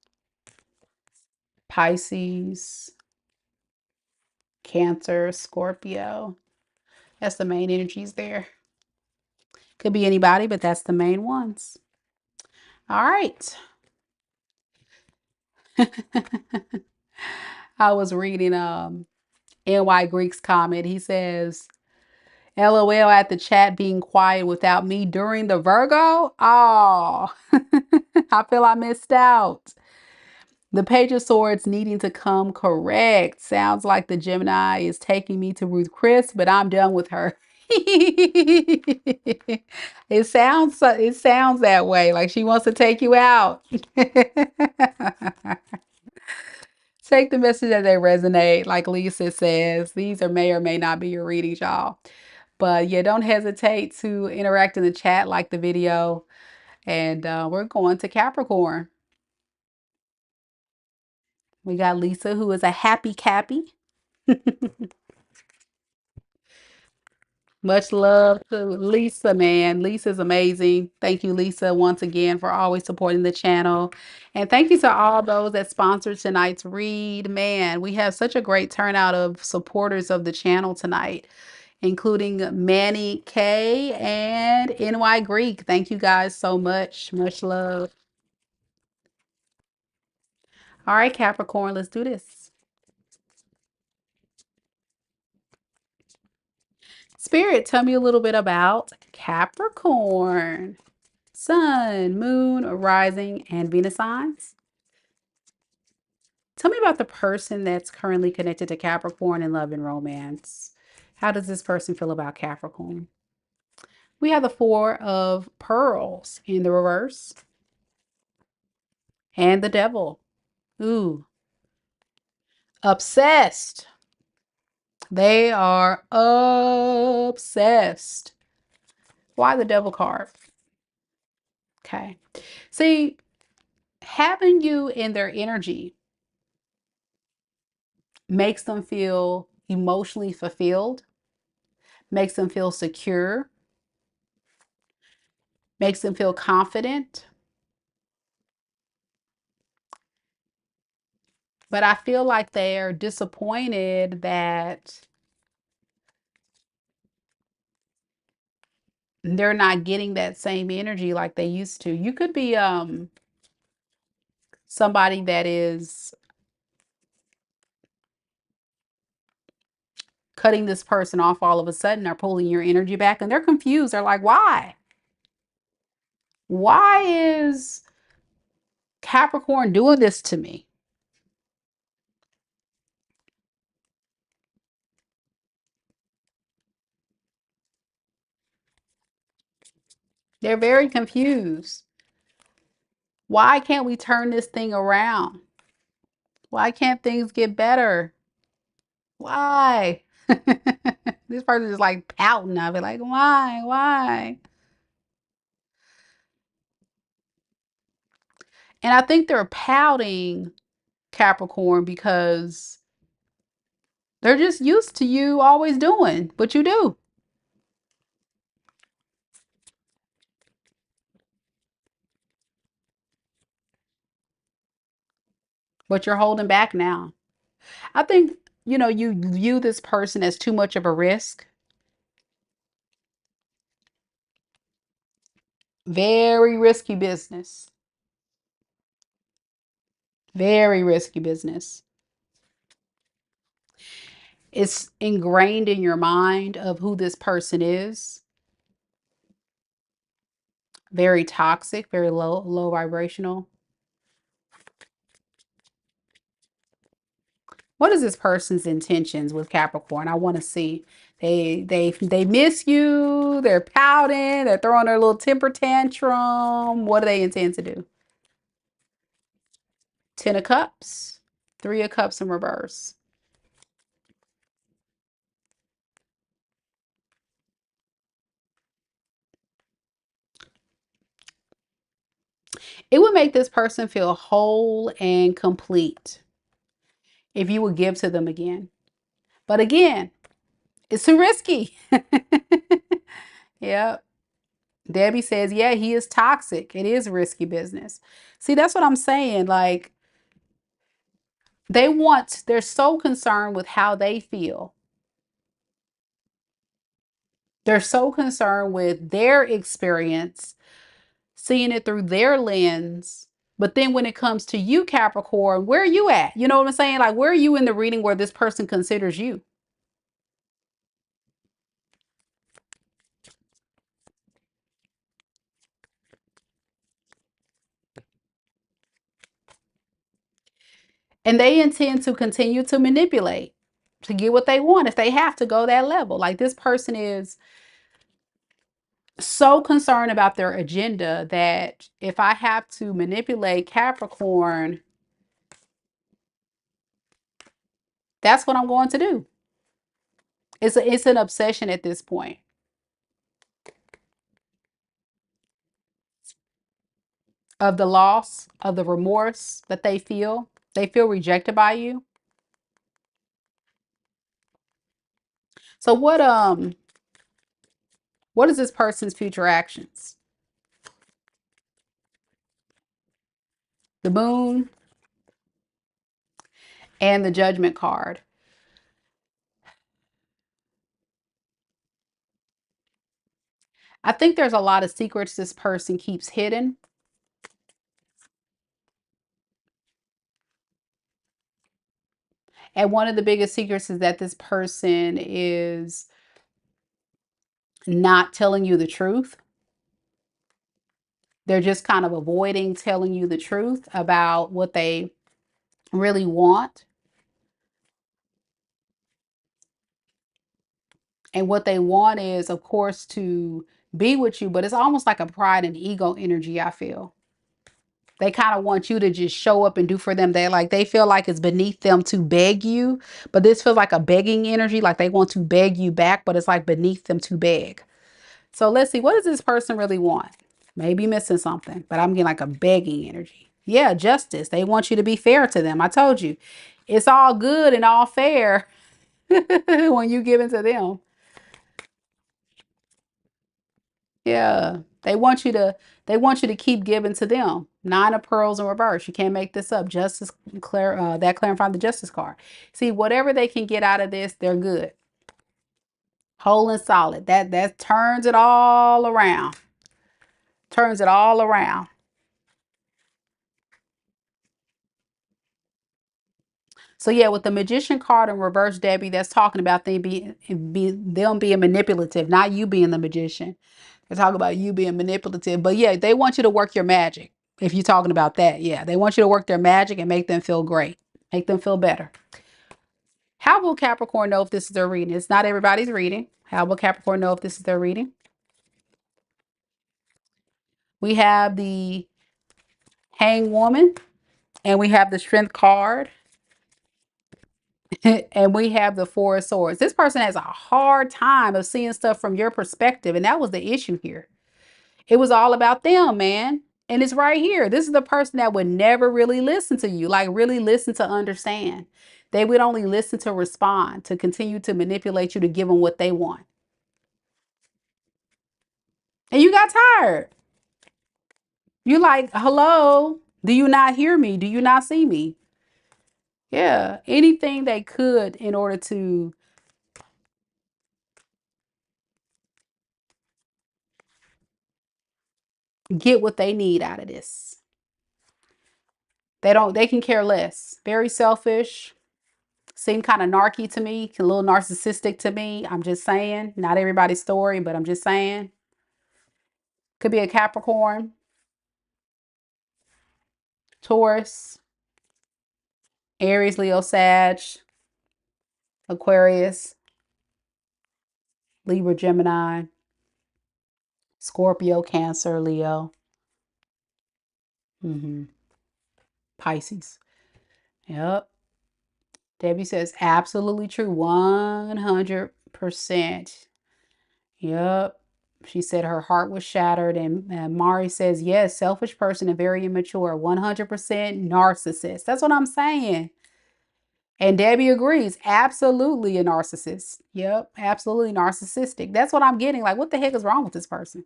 Pisces, Cancer, Scorpio. That's the main energies there. Could be anybody, but that's the main ones. All right. I was reading NY Greek's comment. He says, LOL at the chat being quiet without me during the Virgo. Oh, I feel I missed out. The Page of Swords needing to come correct. Sounds like the Gemini is taking me to Ruth Chris, but I'm done with her. It sounds that way, like she wants to take you out. Take the message as they resonate, like Lisa says. These are may or may not be your readings, y'all. But yeah, don't hesitate to interact in the chat, like the video. And we're going to Capricorn. We got Lisa, who is a happy Cappy. Much love to Lisa, man. Lisa's amazing. Thank you, Lisa, once again for always supporting the channel. And thank you to all those that sponsored tonight's read. Man, we have such a great turnout of supporters of the channel tonight, including Manny K and NY Greek. Thank you guys so much. Much love. All right, Capricorn, let's do this. Spirit, tell me a little bit about Capricorn. Sun, moon, rising, and Venus signs. Tell me about the person that's currently connected to Capricorn in love and romance. How does this person feel about Capricorn? We have the Four of Pearls in the reverse. And the Devil. Ooh. Obsessed. They are obsessed. Why the Devil card? Okay. See, having you in their energy makes them feel emotionally fulfilled, makes them feel secure, makes them feel confident. But I feel like they're disappointed that they're not getting that same energy like they used to. You could be somebody that is cutting this person off all of a sudden or pulling your energy back, and they're confused. They're like, why? Why is Capricorn doing this to me? They're very confused. Why can't we turn this thing around? Why can't things get better? Why? This person is like pouting. I'll be like, why? Why? And I think they're pouting, Capricorn, because they're just used to you always doing what you do. But you're holding back now. I think, you view this person as too much of a risk. Very risky business. Very risky business. It's ingrained in your mind of who this person is. Very toxic, very low vibrational. What is this person's intentions with Capricorn? I want to see. They miss you. They're pouting. They're throwing their little temper tantrum. What do they intend to do? Ten of Cups, Three of Cups in reverse. It would make this person feel whole and complete if you would give to them again. But again, it's too risky. Yep. Debbie says, yeah, he is toxic. It is risky business. See, that's what I'm saying. Like, they're so concerned with how they feel. They're so concerned with their experience, seeing it through their lens. But then when it comes to you, Capricorn, where are you at? You know what I'm saying? Like, where are you in the reading where this person considers you? And they intend to continue to manipulate to get what they want if they have to go that level. Like, this person is so concerned about their agenda that if I have to manipulate Capricorn, that's what I'm going to do. It's an obsession at this point of the loss, of the remorse that they feel. They feel rejected by you. So what is this person's future actions? The Moon and the Judgment card. I think there's a lot of secrets this person keeps hidden. And one of the biggest secrets is that this person is not telling you the truth. They're just kind of avoiding telling you the truth about what they really want. And what they want is, of course, to be with you, but it's almost like a pride and ego energy, I feel. They kind of want you to just show up and do for them. They feel like it's beneath them to beg you, but this feels like a begging energy, like they want to beg you back, but it's like beneath them to beg. So let's see, what does this person really want? Maybe missing something, but I'm getting like a begging energy. Yeah, justice. They want you to be fair to them. I told you, it's all good and all fair when you give into them. Yeah, they want you to keep giving to them. Nine of Pearls in reverse. You can't make this up. Justice that clarifying the Justice card. See, whatever they can get out of this, they're good. Whole and solid. That turns it all around. Turns it all around. So yeah, with the Magician card in reverse, Debbie, that's talking about them being manipulative, not you being the magician. They're talking about you being manipulative. But yeah, they want you to work your magic. If you're talking about that, yeah, they want you to work their magic and make them feel great, make them feel better. How will Capricorn know if this is their reading? It's not everybody's reading. How will Capricorn know if this is their reading? We have the Hanged Woman and we have the Strength card. And we have the Four of Swords. This person has a hard time of seeing stuff from your perspective. And that was the issue here. It was all about them, man. And it's right here. This is the person that would never really listen to you, like really listen to understand. They would only listen to respond, to continue to manipulate you to give them what they want. And you got tired. You're like, hello, do you not hear me? Do you not see me? Yeah, anything they could in order to get what they need out of this. They can care less. Very selfish. Seem kind of narky to me, a little narcissistic to me. I'm just saying. Not everybody's story, but I'm just saying. Could be a Capricorn, Taurus, Aries, Leo, Sag, Aquarius, Libra, Gemini, Scorpio, Cancer, Leo, Pisces. Yep. Debbie says absolutely true. 100%. Yep. She said her heart was shattered. And Mari says, yes, selfish person and very immature. 100% narcissist. That's what I'm saying. And Debbie agrees. Absolutely a narcissist. Yep. Absolutely narcissistic. That's what I'm getting. Like, what the heck is wrong with this person?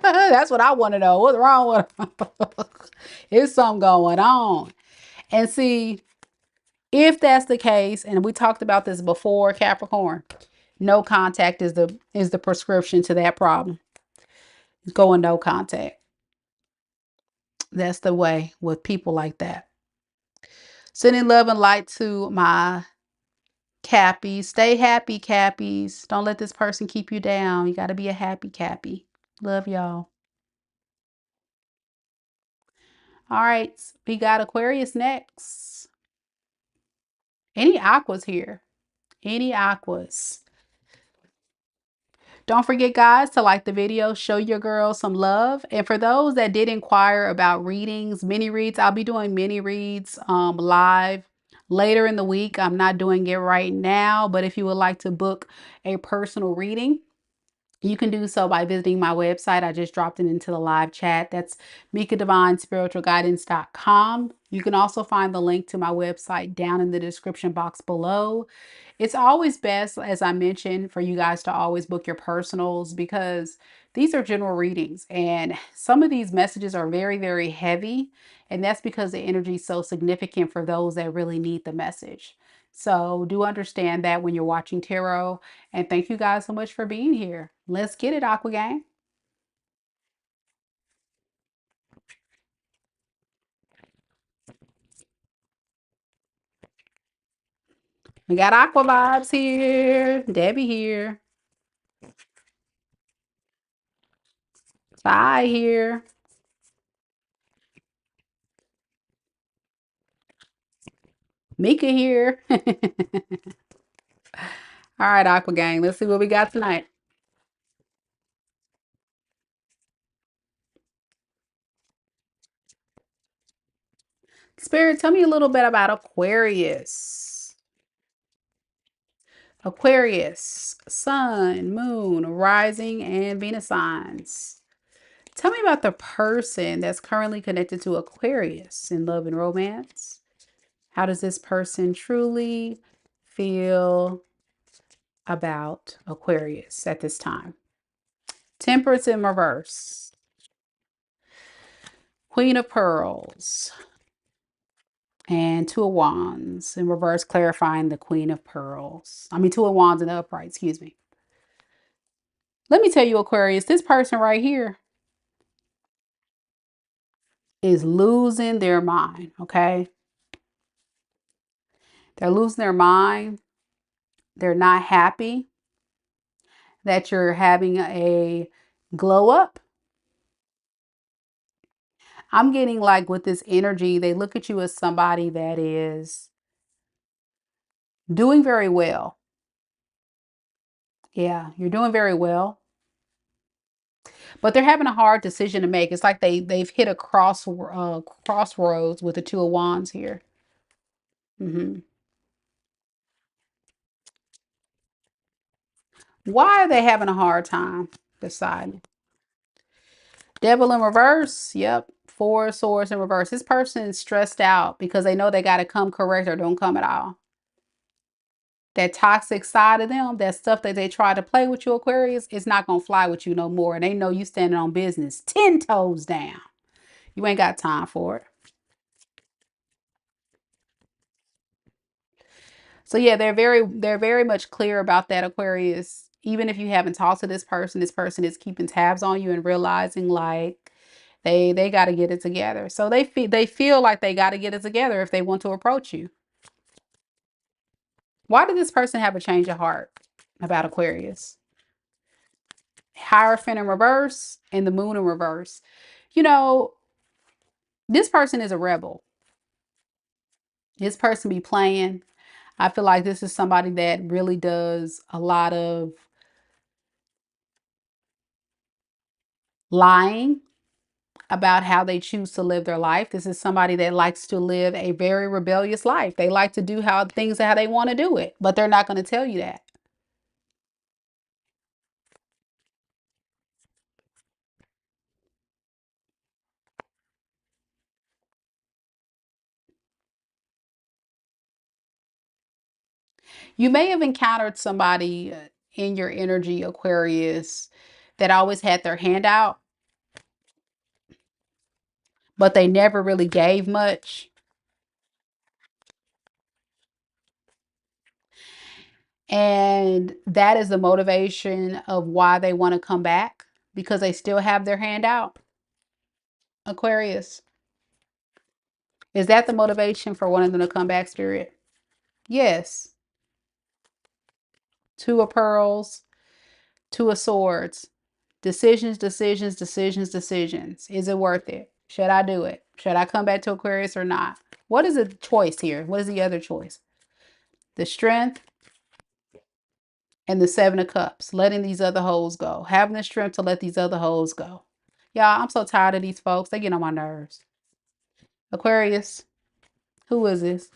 That's what I want to know. What's wrong with them? Is something going on? And see, if that's the case, and we talked about this before, Capricorn, no contact is the prescription to that problem. Going no contact. That's the way with people like that. Sending love and light to my Cappies. Stay happy, Cappies. Don't let this person keep you down. You got to be a happy Cappy. Love y'all. All right, we got Aquarius next. Any aquas here? Any aquas? Don't forget, guys, to like the video, show your girls some love. And for those that did inquire about readings, mini reads, I'll be doing mini reads live later in the week. I'm not doing it right now, but if you would like to book a personal reading, you can do so by visiting my website. I just dropped it into the live chat. That's mikadivinespiritualguidance.com. You can also find the link to my website down in the description box below. It's always best, as I mentioned, for you guys to always book your personals because these are general readings and some of these messages are very, very heavy. And that's because the energy is so significant for those that really need the message. So do understand that when you're watching tarot. And thank you guys so much for being here. Let's get it, Aqua Gang. We got Aqua Vibes here. Debbie here. Sai here. Mika here. All right, Aqua Gang. Let's see what we got tonight. Spirit, tell me a little bit about Aquarius. Aquarius, Sun, Moon, Rising, and Venus signs. Tell me about the person that's currently connected to Aquarius in love and romance. How does this person truly feel about Aquarius at this time? Temperance in reverse. Queen of Pearls. And Two of Wands in reverse, clarifying the Queen of Pearls. I mean, Two of Wands in the upright, excuse me. Let me tell you, Aquarius, this person right here is losing their mind, okay? They're losing their mind. They're not happy that you're having a glow up. I'm getting like with this energy, they look at you as somebody that is doing very well. Yeah, you're doing very well. But they're having a hard decision to make. It's like they've hit a crossroads with the Two of Wands here. Why are they having a hard time deciding? Devil in reverse. Yep. Four swords in reverse. This person is stressed out because they know they got to come correct or don't come at all. That toxic side of them, that stuff that they try to play with you, Aquarius, it's not going to fly with you no more. And they know you standing on business 10 toes down. You ain't got time for it. So yeah, they're very much clear about that, Aquarius. Even if you haven't talked to this person is keeping tabs on you and realizing like they got to get it together. So they feel like they got to get it together if they want to approach you. Why did this person have a change of heart about Aquarius? Hierophant in reverse and the moon in reverse. You know, this person is a rebel. This person be playing. I feel like this is somebody that really does a lot of lying about how they choose to live their life. This is somebody that likes to live a very rebellious life. They like to do things how they want to do it, but they're not going to tell you that. You may have encountered somebody in your energy, Aquarius, that always had their hand out, but they never really gave much. And that is the motivation of why they want to come back because they still have their hand out. Aquarius. Is that the motivation for wanting them to come back, Spirit? Yes. Two of pearls, two of swords. Decisions, decisions, decisions, decisions. Is it worth it? Should I do it? Should I come back to Aquarius or not? What is the choice here? What is the other choice? The strength and the seven of cups. Letting these other hoes go. Having the strength to let these other hoes go. Y'all, I'm so tired of these folks. They get on my nerves. Aquarius, who is this?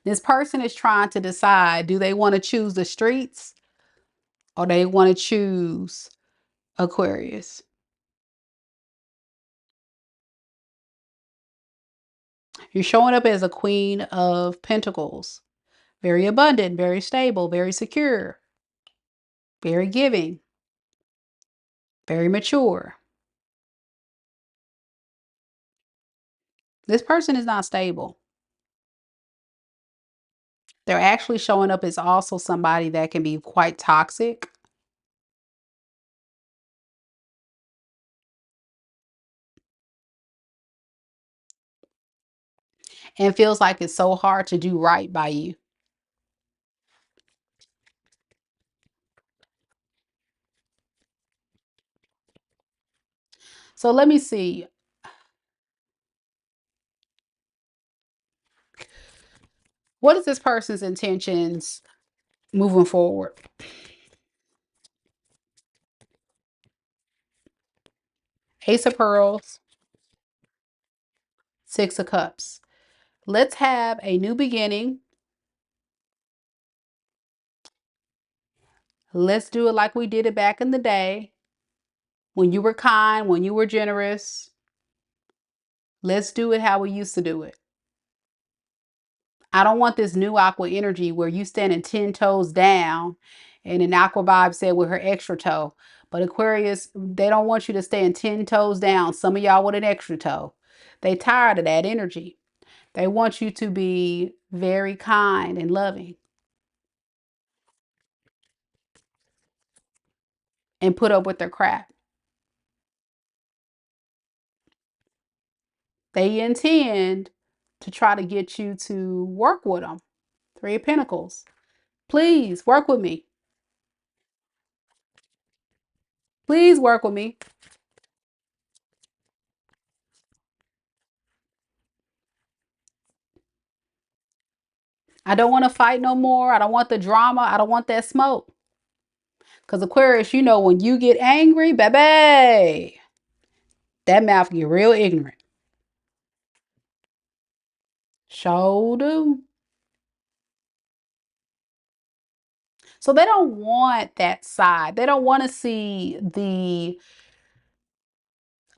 This person is trying to decide, do they want to choose the streets or they want to choose Aquarius? You're showing up as a queen of pentacles. Very abundant, very stable, very secure, very giving, very mature. This person is not stable. They're actually showing up as also somebody that can be quite toxic. And feels like it's so hard to do right by you. So let me see. What is this person's intentions moving forward? Ace of Pearls, Six of Cups. Let's have a new beginning. Let's do it like we did it back in the day. When you were kind, when you were generous. Let's do it how we used to do it. I don't want this new aqua energy where you standing 10 toes down and an aqua vibe said with her extra toe. But Aquarius, they don't want you to stand 10 toes down. Some of y'all with an extra toe. They tired of that energy. They want you to be very kind and loving and put up with their crap. They intend to try to get you to work with them. Three of Pentacles. Please work with me. Please work with me. I don't want to fight no more. I don't want the drama. I don't want that smoke. Because Aquarius, you know, when you get angry, baby, that mouth get real ignorant. Sure do. So they don't want that side. They don't want to see the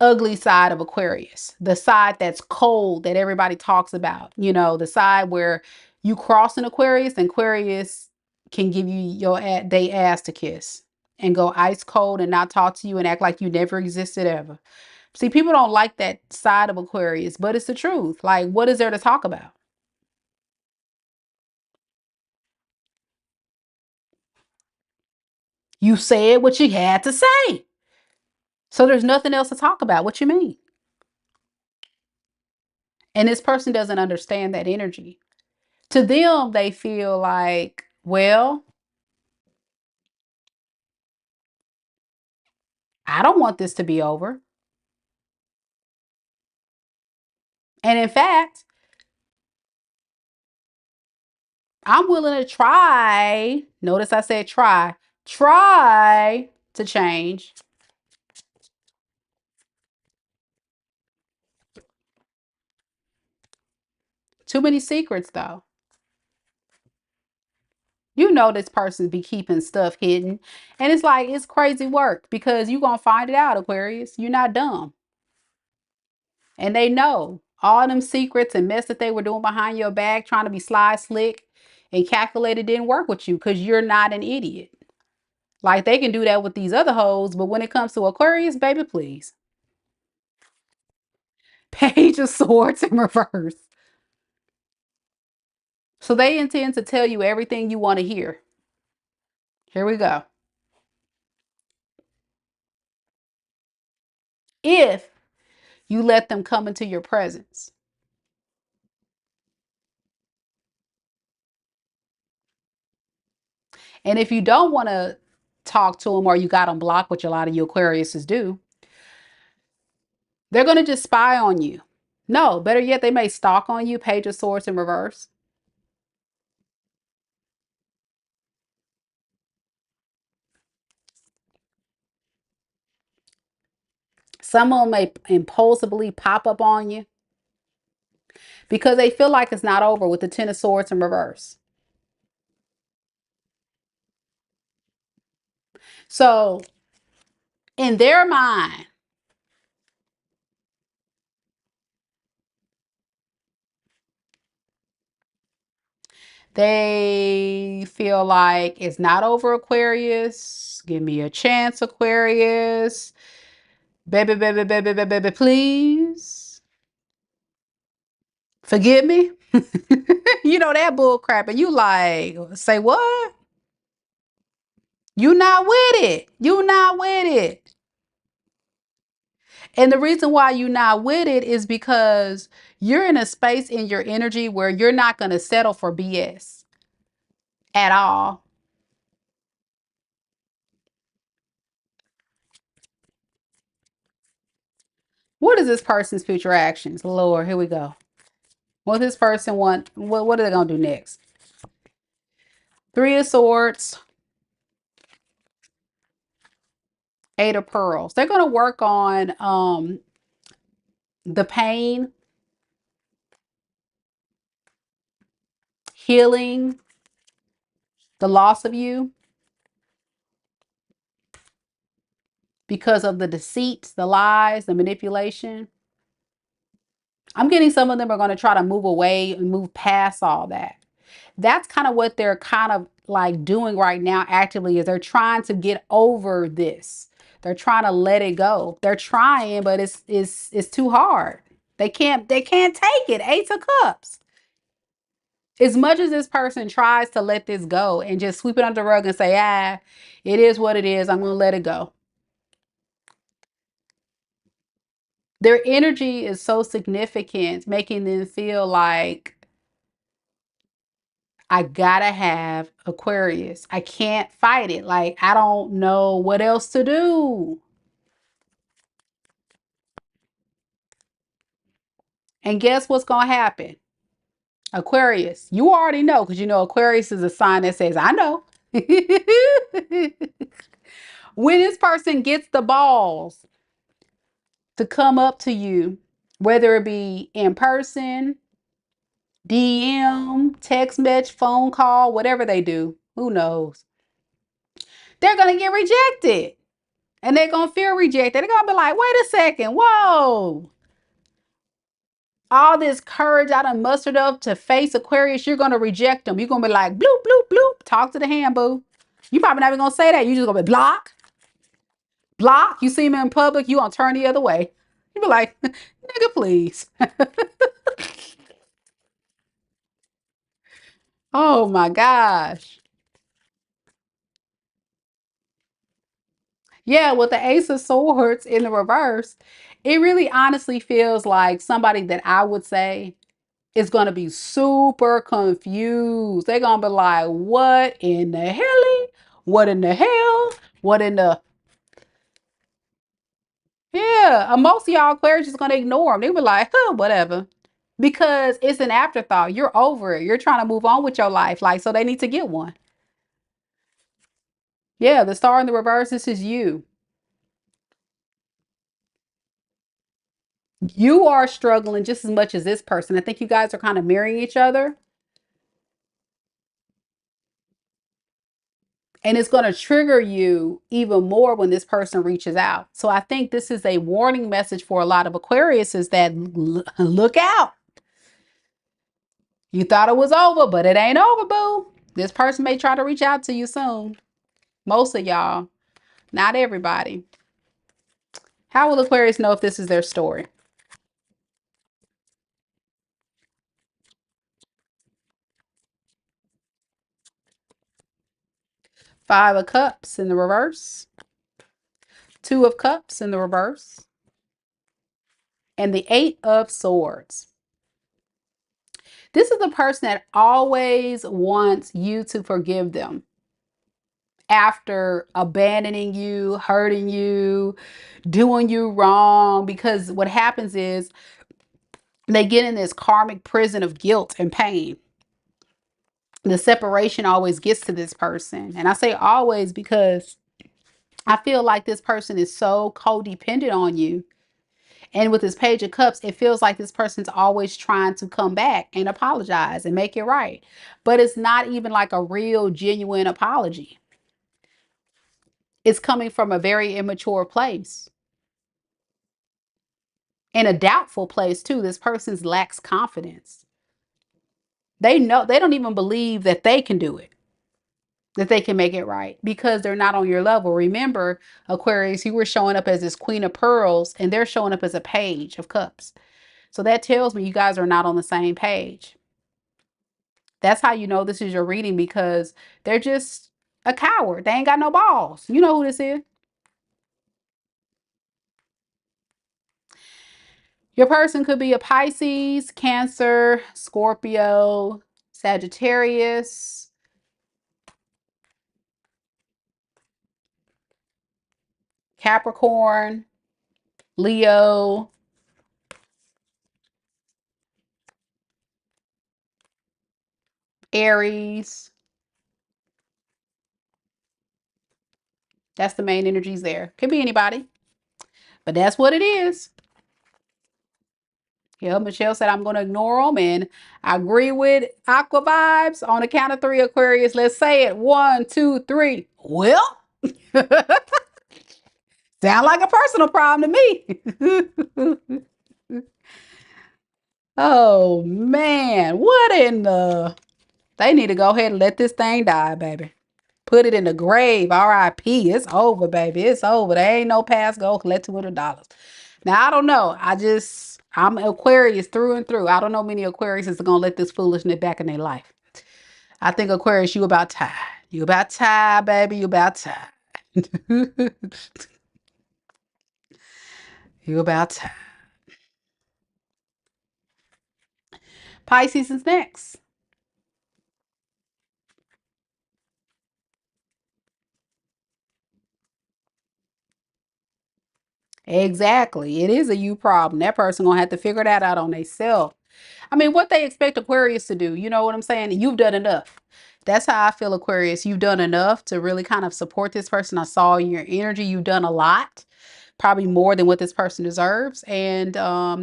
ugly side of Aquarius, the side that's cold that everybody talks about, the side where you cross an Aquarius and Aquarius can give you they ass to kiss and go ice cold and not talk to you and act like you never existed ever. See, people don't like that side of Aquarius, but it's the truth. Like, what is there to talk about? You said what you had to say. So there's nothing else to talk about. What you mean? And this person doesn't understand that energy. To them, they feel like, well, I don't want this to be over. And in fact, I'm willing to try. Notice I said try to change. Too many secrets, though. This person be keeping stuff hidden. And it's like, it's crazy work because you're going to find it out, Aquarius. You're not dumb. And they know all them secrets and mess that they were doing behind your back, trying to be sly, slick, and calculated didn't work with you because you're not an idiot. Like they can do that with these other hoes, but when it comes to Aquarius, baby, please. Page of Swords in reverse. So they intend to tell you everything you want to hear. Here we go. If you let them come into your presence. And if you don't want to talk to them or you got them blocked, which a lot of you Aquariuses do, they're going to just spy on you. No, better yet, they may stalk on you. Page of Swords in reverse. Some of them may impulsively pop up on you because they feel like it's not over with the Ten of Swords in reverse. So in their mind, they feel like it's not over, Aquarius. Give me a chance, Aquarius. Baby, baby, baby, baby, baby, please. Forgive me. That bull crap. And you like, say what? You not with it. You not with it. And the reason why you're not with it is because you're in a space in your energy where you're not going to settle for BS at all. What is this person's future actions? Lord, here we go. What this person want? What are they going to do next? Three of Swords. Eight of Pearls. They're going to work on the pain, healing, the loss of you because of the deceit, the lies, the manipulation. I'm getting some of them are going to try to move away and move past all that. That's kind of what they're kind of like doing right now actively is they're trying to get over this. They're trying to let it go. They're trying, but it's too hard. They can't take it. Ace of Cups. As much as this person tries to let this go and just sweep it under the rug and say, it is what it is. I'm going to let it go. Their energy is so significant, making them feel like I gotta have Aquarius. I can't fight it. Like, I don't know what else to do. And guess what's going to happen? Aquarius, you already know because Aquarius is a sign that says, I know. When this person gets the balls to come up to you, whether it be in person, DM, text message, phone call, whatever they do, who knows? they're going to get rejected. And they're going to feel rejected. They're going to be like, wait a second. Whoa. All this courage I done mustered up to face Aquarius, you're going to reject them. You're going to be like, bloop, bloop, bloop. Talk to the hand, boo. You probably not even going to say that. You just going to be block, block. You see him in public, you going to turn the other way. You be like, nigga, please. Oh my gosh. Yeah, with the Ace of Swords in the reverse, it really honestly feels like somebody that I would say is going to be super confused. They're going to be like, what in the hell? What in the hell? What in the... Yeah, most of y'all Aquarius just going to ignore them. They be like, huh, whatever. Because it's an afterthought. You're over it. You're trying to move on with your life. Like, so they need to get one. Yeah, the star in the reverse, this is you. You are struggling just as much as this person. I think you guys are kind of mirroring each other. And it's going to trigger you even more when this person reaches out. So I think this is a warning message for a lot of Aquarius is that look out. You thought it was over, but it ain't over, boo. This person may try to reach out to you soon. Most of y'all, not everybody. How will Aquarius know if this is their story? Five of Cups in the reverse. Two of Cups in the reverse. And the Eight of Swords. This is the person that always wants you to forgive them after abandoning you, hurting you, doing you wrong. Because what happens is they get in this karmic prison of guilt and pain. The separation always gets to this person. And I say always because I feel like this person is so codependent on you. And with this Page of Cups, it feels like this person's always trying to come back and apologize and make it right. But it's not even like a real, genuine apology. It's coming from a very immature place. And a doubtful place, too. This person lacks confidence. They know, they don't even believe that they can do it, that they can make it right because they're not on your level. Remember, Aquarius, you were showing up as this Queen of Pearls and they're showing up as a Page of Cups. So that tells me you guys are not on the same page. That's how you know this is your reading because they're just a coward. They ain't got no balls. You know who this is. Your person could be a Pisces, Cancer, Scorpio, Sagittarius, Capricorn, Leo, Aries. That's the main energies there. Could be anybody, but that's what it is. Yeah, Michelle said I'm going to ignore them, and I agree with Aqua Vibes. On the count of three, Aquarius, let's say it. 1, 2, 3. Well, sound like a personal problem to me. Oh man, what in the... They need to go ahead and let this thing die, baby. Put it in the grave. R.I.P. It's over, baby. It's over. There ain't no past go. Collect $200. Now, I don't know. I'm Aquarius through and through. I don't know many Aquarius is going to let this foolishness back in their life. I think Aquarius, you about time. You about time, baby. You about time. You about time. Pisces is next. Exactly. It is a you problem. That person gonna have to figure that out on themselves. I mean, what they expect Aquarius to do, you know what I'm saying? You've done enough. That's how I feel, Aquarius. You've done enough to really kind of support this person. I saw in your energy, you've done a lot, probably more than what this person deserves. And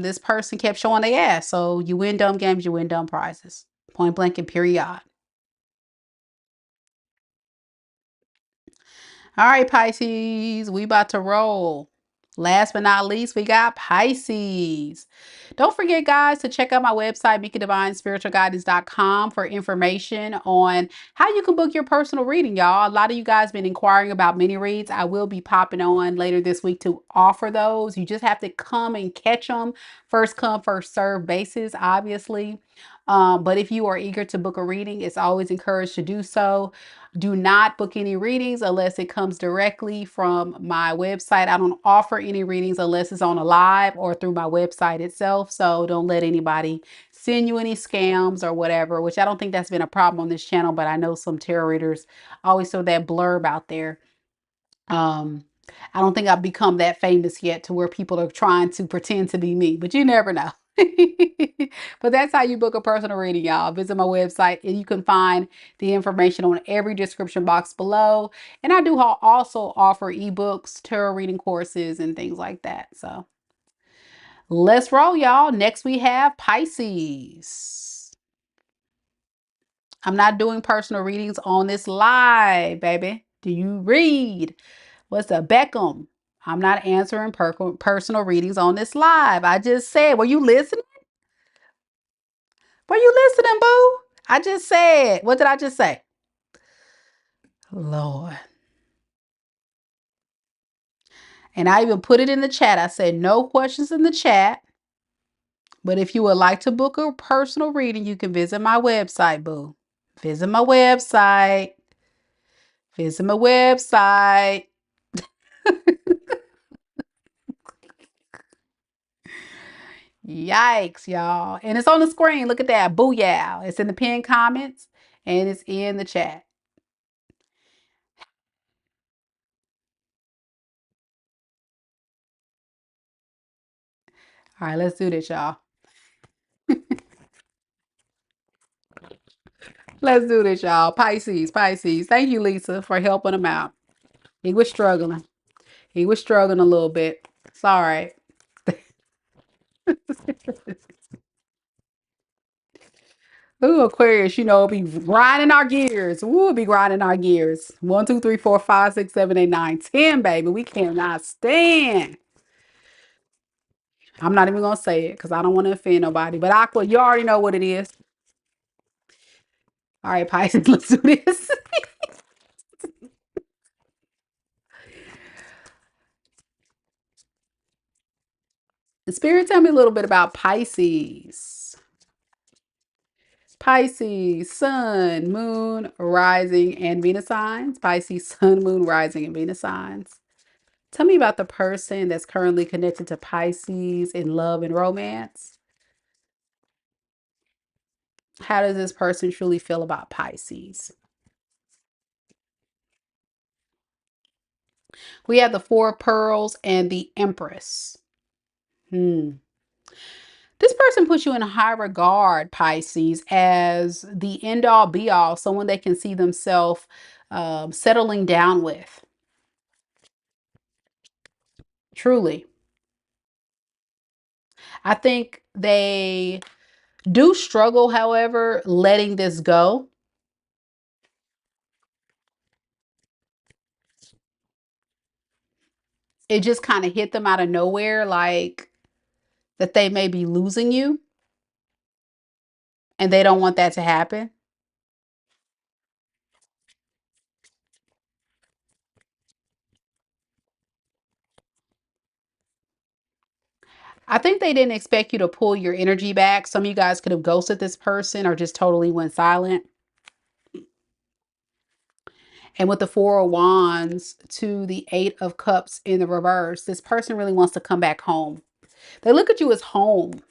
this person kept showing their ass. So you win dumb games, you win dumb prizes. Point blank and period. All right, Pisces, we about to roll. Last but not least, we got Pisces. Don't forget, guys, to check out my website, MikaDivineSpiritualGuidance.com, for information on how you can book your personal reading, y'all. A lot of you guys been inquiring about mini reads. I will be popping on later this week to offer those. You just have to come and catch them. First come, first serve basis, obviously. But if you are eager to book a reading, it's always encouraged to do so. Do not book any readings unless it comes directly from my website. I don't offer any readings unless it's on a live or through my website itself. So don't let anybody send you any scams or whatever, which I don't think that's been a problem on this channel, but I know some tarot readers always throw that blurb out there. Um, I don't think I've become that famous yet to where people are trying to pretend to be me, but you never know. But that's how you book a personal reading, y'all. Visit my website and you can find the information on every description box below. And I do also offer ebooks, tarot reading courses, and things like that. So let's roll, y'all. Next we have Pisces. I'm not doing personal readings on this live, baby. Do you read? What's a Beckham? I'm not answering personal readings on this live. I just said, were you listening? Were you listening, boo? I just said, what did I just say? Lord. And I even put it in the chat. I said, no questions in the chat. But if you would like to book a personal reading, you can visit my website, boo. Visit my website. Visit my website. Yikes, y'all. And it's on the screen. Look at that. Booyah. It's in the pinned comments and it's in the chat. All right, let's do this, y'all. Let's do this, y'all. Pisces, Pisces. Thank you, Lisa, for helping him out. He was struggling. He was struggling a little bit. It's all right. Ooh, Aquarius, be grinding our gears. We'll be grinding our gears. 1, 2, 3, 4, 5, 6, 7, 8, 9, 10, baby. We cannot stand. I'm not even gonna say it because I don't want to offend nobody. But Aqua, you already know what it is. All right, Pisces, let's do this. Spirit, tell me a little bit about Pisces. Pisces, Sun, Moon, Rising, and Venus signs. Pisces, Sun, Moon, Rising, and Venus signs. Tell me about the person that's currently connected to Pisces in love and romance. How does this person truly feel about Pisces? We have the Four of Pearls and the Empress. This person puts you in high regard, Pisces, as the end all be all, someone they can see themselves settling down with. Truly. I think they do struggle, however, letting this go. It just kind of hit them out of nowhere, like that they may be losing you and they don't want that to happen. I think they didn't expect you to pull your energy back. Some of you guys could have ghosted this person or just totally went silent. And with the Four of Wands to the Eight of Cups in the reverse, this person really wants to come back home. They look at you as home.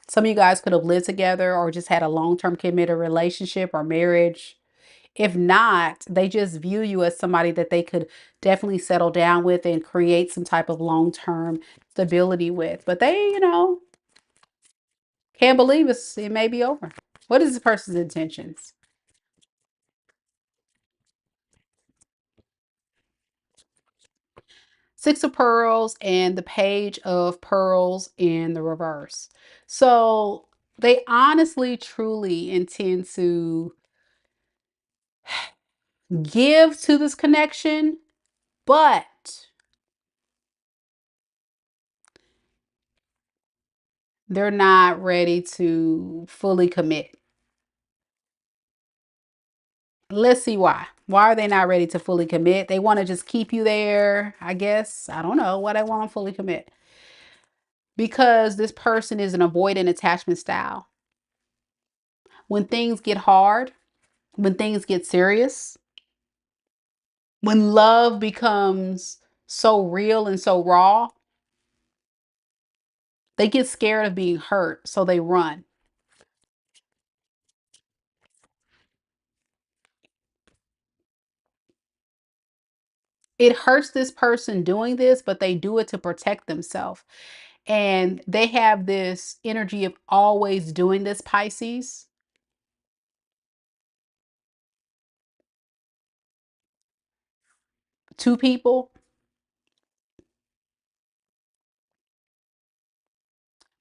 Some of you guys could have lived together or just had a long-term committed relationship or marriage. If not, they just view you as somebody that they could definitely settle down with and create some type of long-term stability with. But they, can't believe it may be over. What is this person's intentions? Six of Pearls and the Page of Pearls in the reverse. So they honestly, truly intend to give to this connection, but they're not ready to fully commit. Let's see why. Why are they not ready to fully commit? They want to just keep you there, I guess. I don't know why they want to fully commit. Because this person is an avoidant attachment style. When things get hard, when things get serious, when love becomes so real and so raw, they get scared of being hurt, so they run. It hurts this person doing this, but they do it to protect themselves. And they have this energy of always doing this, Pisces. Two people.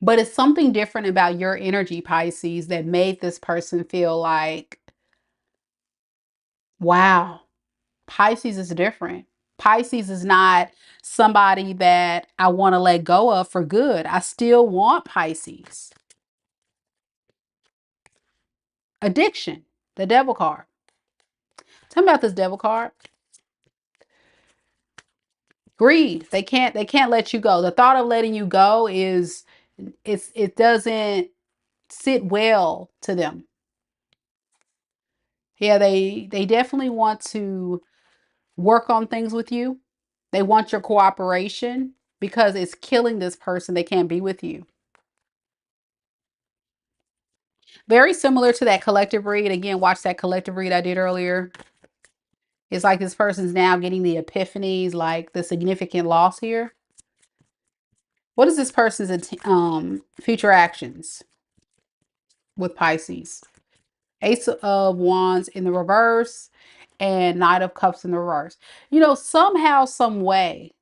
But it's something different about your energy, Pisces, that made this person feel like, wow, Pisces is different. Pisces is not somebody that I want to let go of for good. I still want Pisces. Addiction, the devil card. Tell me about this devil card. Greed. They can't let you go. The thought of letting you go is it doesn't sit well to them. Yeah, they definitely want to work on things with you. They want your cooperation because it's killing this person. They can't be with you. Very similar to that collective read. Again, watch that collective read I did earlier. It's like this person's now getting the epiphanies, like the significant loss here. What is this person's future actions with Pisces? Ace of Wands in the reverse and Knight of Cups in the reverse. You know, somehow, some way,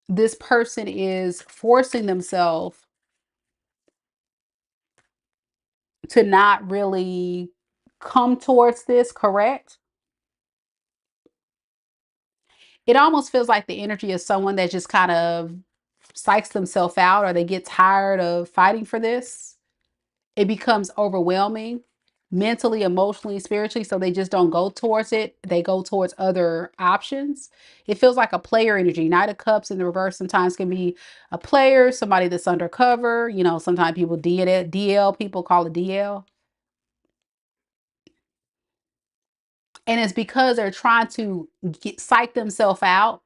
this person is forcing themselves to not really come towards this, correct? It almost feels like the energy of someone that just kind of psychs themselves out or they get tired of fighting for this. It becomes overwhelming mentally, emotionally, spiritually, so they just don't go towards it. They go towards other options. It feels like a player energy. Knight of Cups in the reverse sometimes can be a player, somebody that's undercover. You know, sometimes people DL, people call it DL. And it's because they're trying to psych themselves out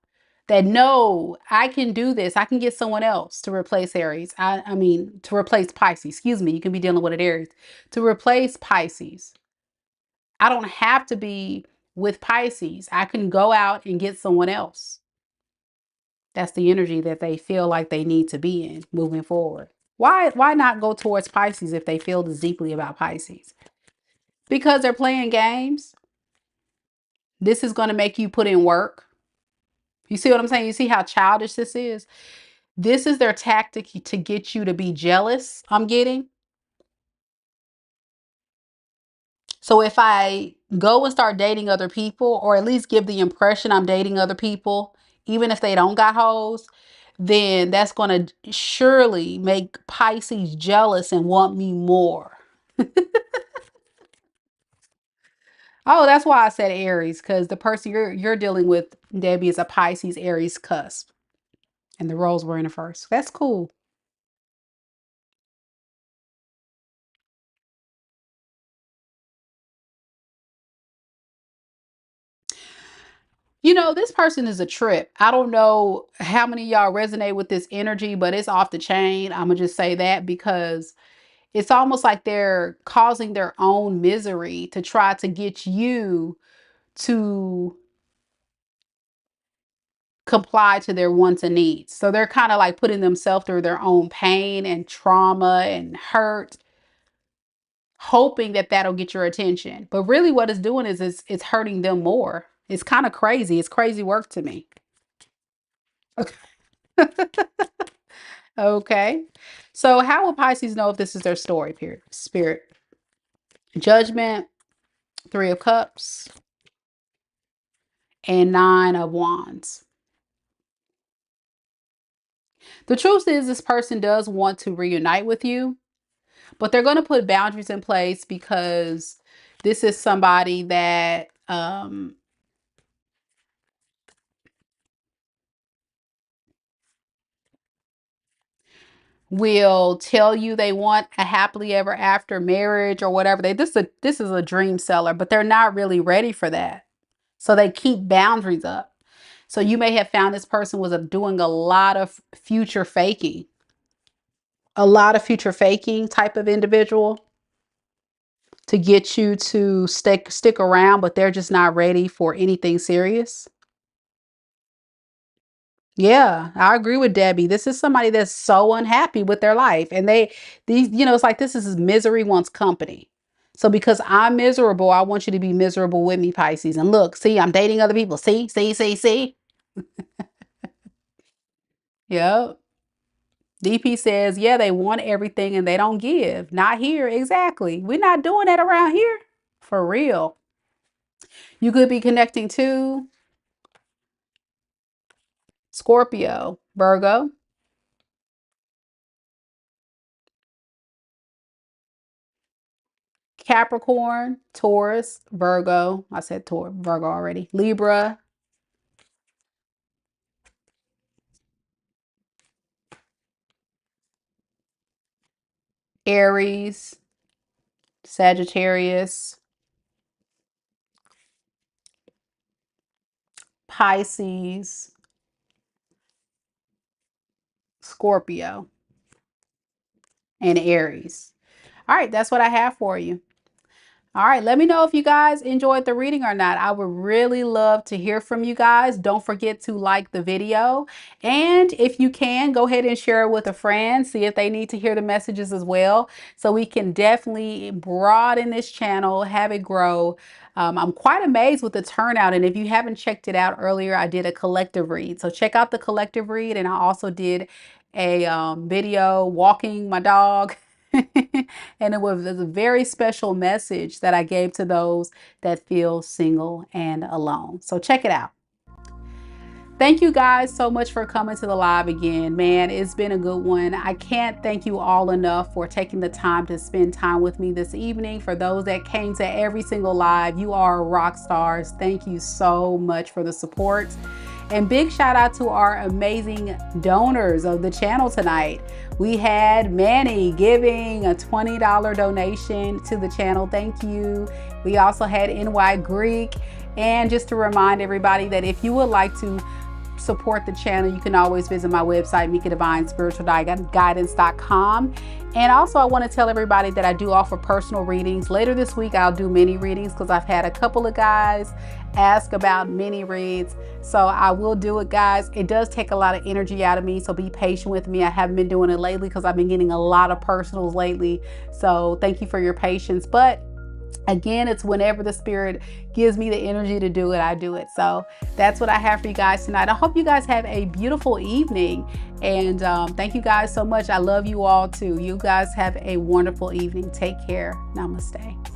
that no, I can do this. I can get someone else to replace Aries. I mean, to replace Pisces. Excuse me. You can be dealing with an Aries. To replace Pisces. I don't have to be with Pisces. I can go out and get someone else. That's the energy that they feel like they need to be in moving forward. Why not go towards Pisces if they feel this deeply about Pisces? Because they're playing games. This is going to make you put in work. You see what I'm saying? You see how childish this is? This is their tactic to get you to be jealous, I'm getting. So if I go and start dating other people, or at least give the impression I'm dating other people, even if they don't got hoes, then that's going to surely make Pisces jealous and want me more. Oh, that's why I said Aries, because the person you're dealing with, Debbie, is a Pisces Aries cusp. And the roles were in the first. That's cool. You know, this person is a trip. I don't know how many of y'all resonate with this energy, but it's off the chain. I'm going to just say that because it's almost like they're causing their own misery to try to get you to comply to their wants and needs. So they're kind of like putting themselves through their own pain and trauma and hurt, hoping that that'll get your attention. But really what it's doing is it's hurting them more. It's kind of crazy. It's crazy work to me. Okay. So how will Pisces know if this is their story, period? Spirit. Judgment, Three of Cups, and 9 of Wands. The truth is this person does want to reunite with you, but they're going to put boundaries in place because this is somebody that will tell you they want a happily ever after marriage or whatever. This is a dream seller, but they're not really ready for that. So they keep boundaries up. So you may have found this person was doing a lot of future faking. A lot of future faking type of individual to get you to stick around, but they're just not ready for anything serious. Yeah, I agree with Debbie. This is somebody that's so unhappy with their life. And it's like this is misery wants company. So because I'm miserable, I want you to be miserable with me, Pisces. And look, see, I'm dating other people. See. Yep. DP says, yeah, they want everything and they don't give. Not here. Exactly. We're not doing that around here. For real. You could be connecting to Scorpio, Virgo, Capricorn, Taurus, Virgo. I said Virgo already. Libra, Aries, Sagittarius, Pisces, Scorpio, and Aries. All right, that's what I have for you. All right, let me know if you guys enjoyed the reading or not. I would really love to hear from you guys. Don't forget to like the video. And if you can, go ahead and share it with a friend. See if they need to hear the messages as well. So we can definitely broaden this channel, have it grow. I'm quite amazed with the turnout. And if you haven't checked it out earlier, I did a collective read. So check out the collective read. And I also did a video walking my dog. And it was a very special message that I gave to those that feel single and alone. So check it out. Thank you guys so much for coming to the live again. Man, it's been a good one. I can't thank you all enough for taking the time to spend time with me this evening. For those that came to every single live, you are rock stars. Thank you so much for the support. And big shout out to our amazing donors of the channel tonight. We had Manny giving a $20 donation to the channel. Thank you. We also had NY Greek. And just to remind everybody that if you would like to support the channel, you can always visit my website, MikaDivineSpiritualGuidance.com. And also I want to tell everybody that I do offer personal readings. Later this week, I'll do mini readings because I've had a couple of guys ask about mini reads. So I will do it, guys. It does take a lot of energy out of me, so be patient with me. I haven't been doing it lately because I've been getting a lot of personals lately. So thank you for your patience. But again, it's whenever the spirit gives me the energy to do it, I do it. So that's what I have for you guys tonight. I hope you guys have a beautiful evening. And thank you guys so much. I love you all too. You guys have a wonderful evening. Take care. Namaste.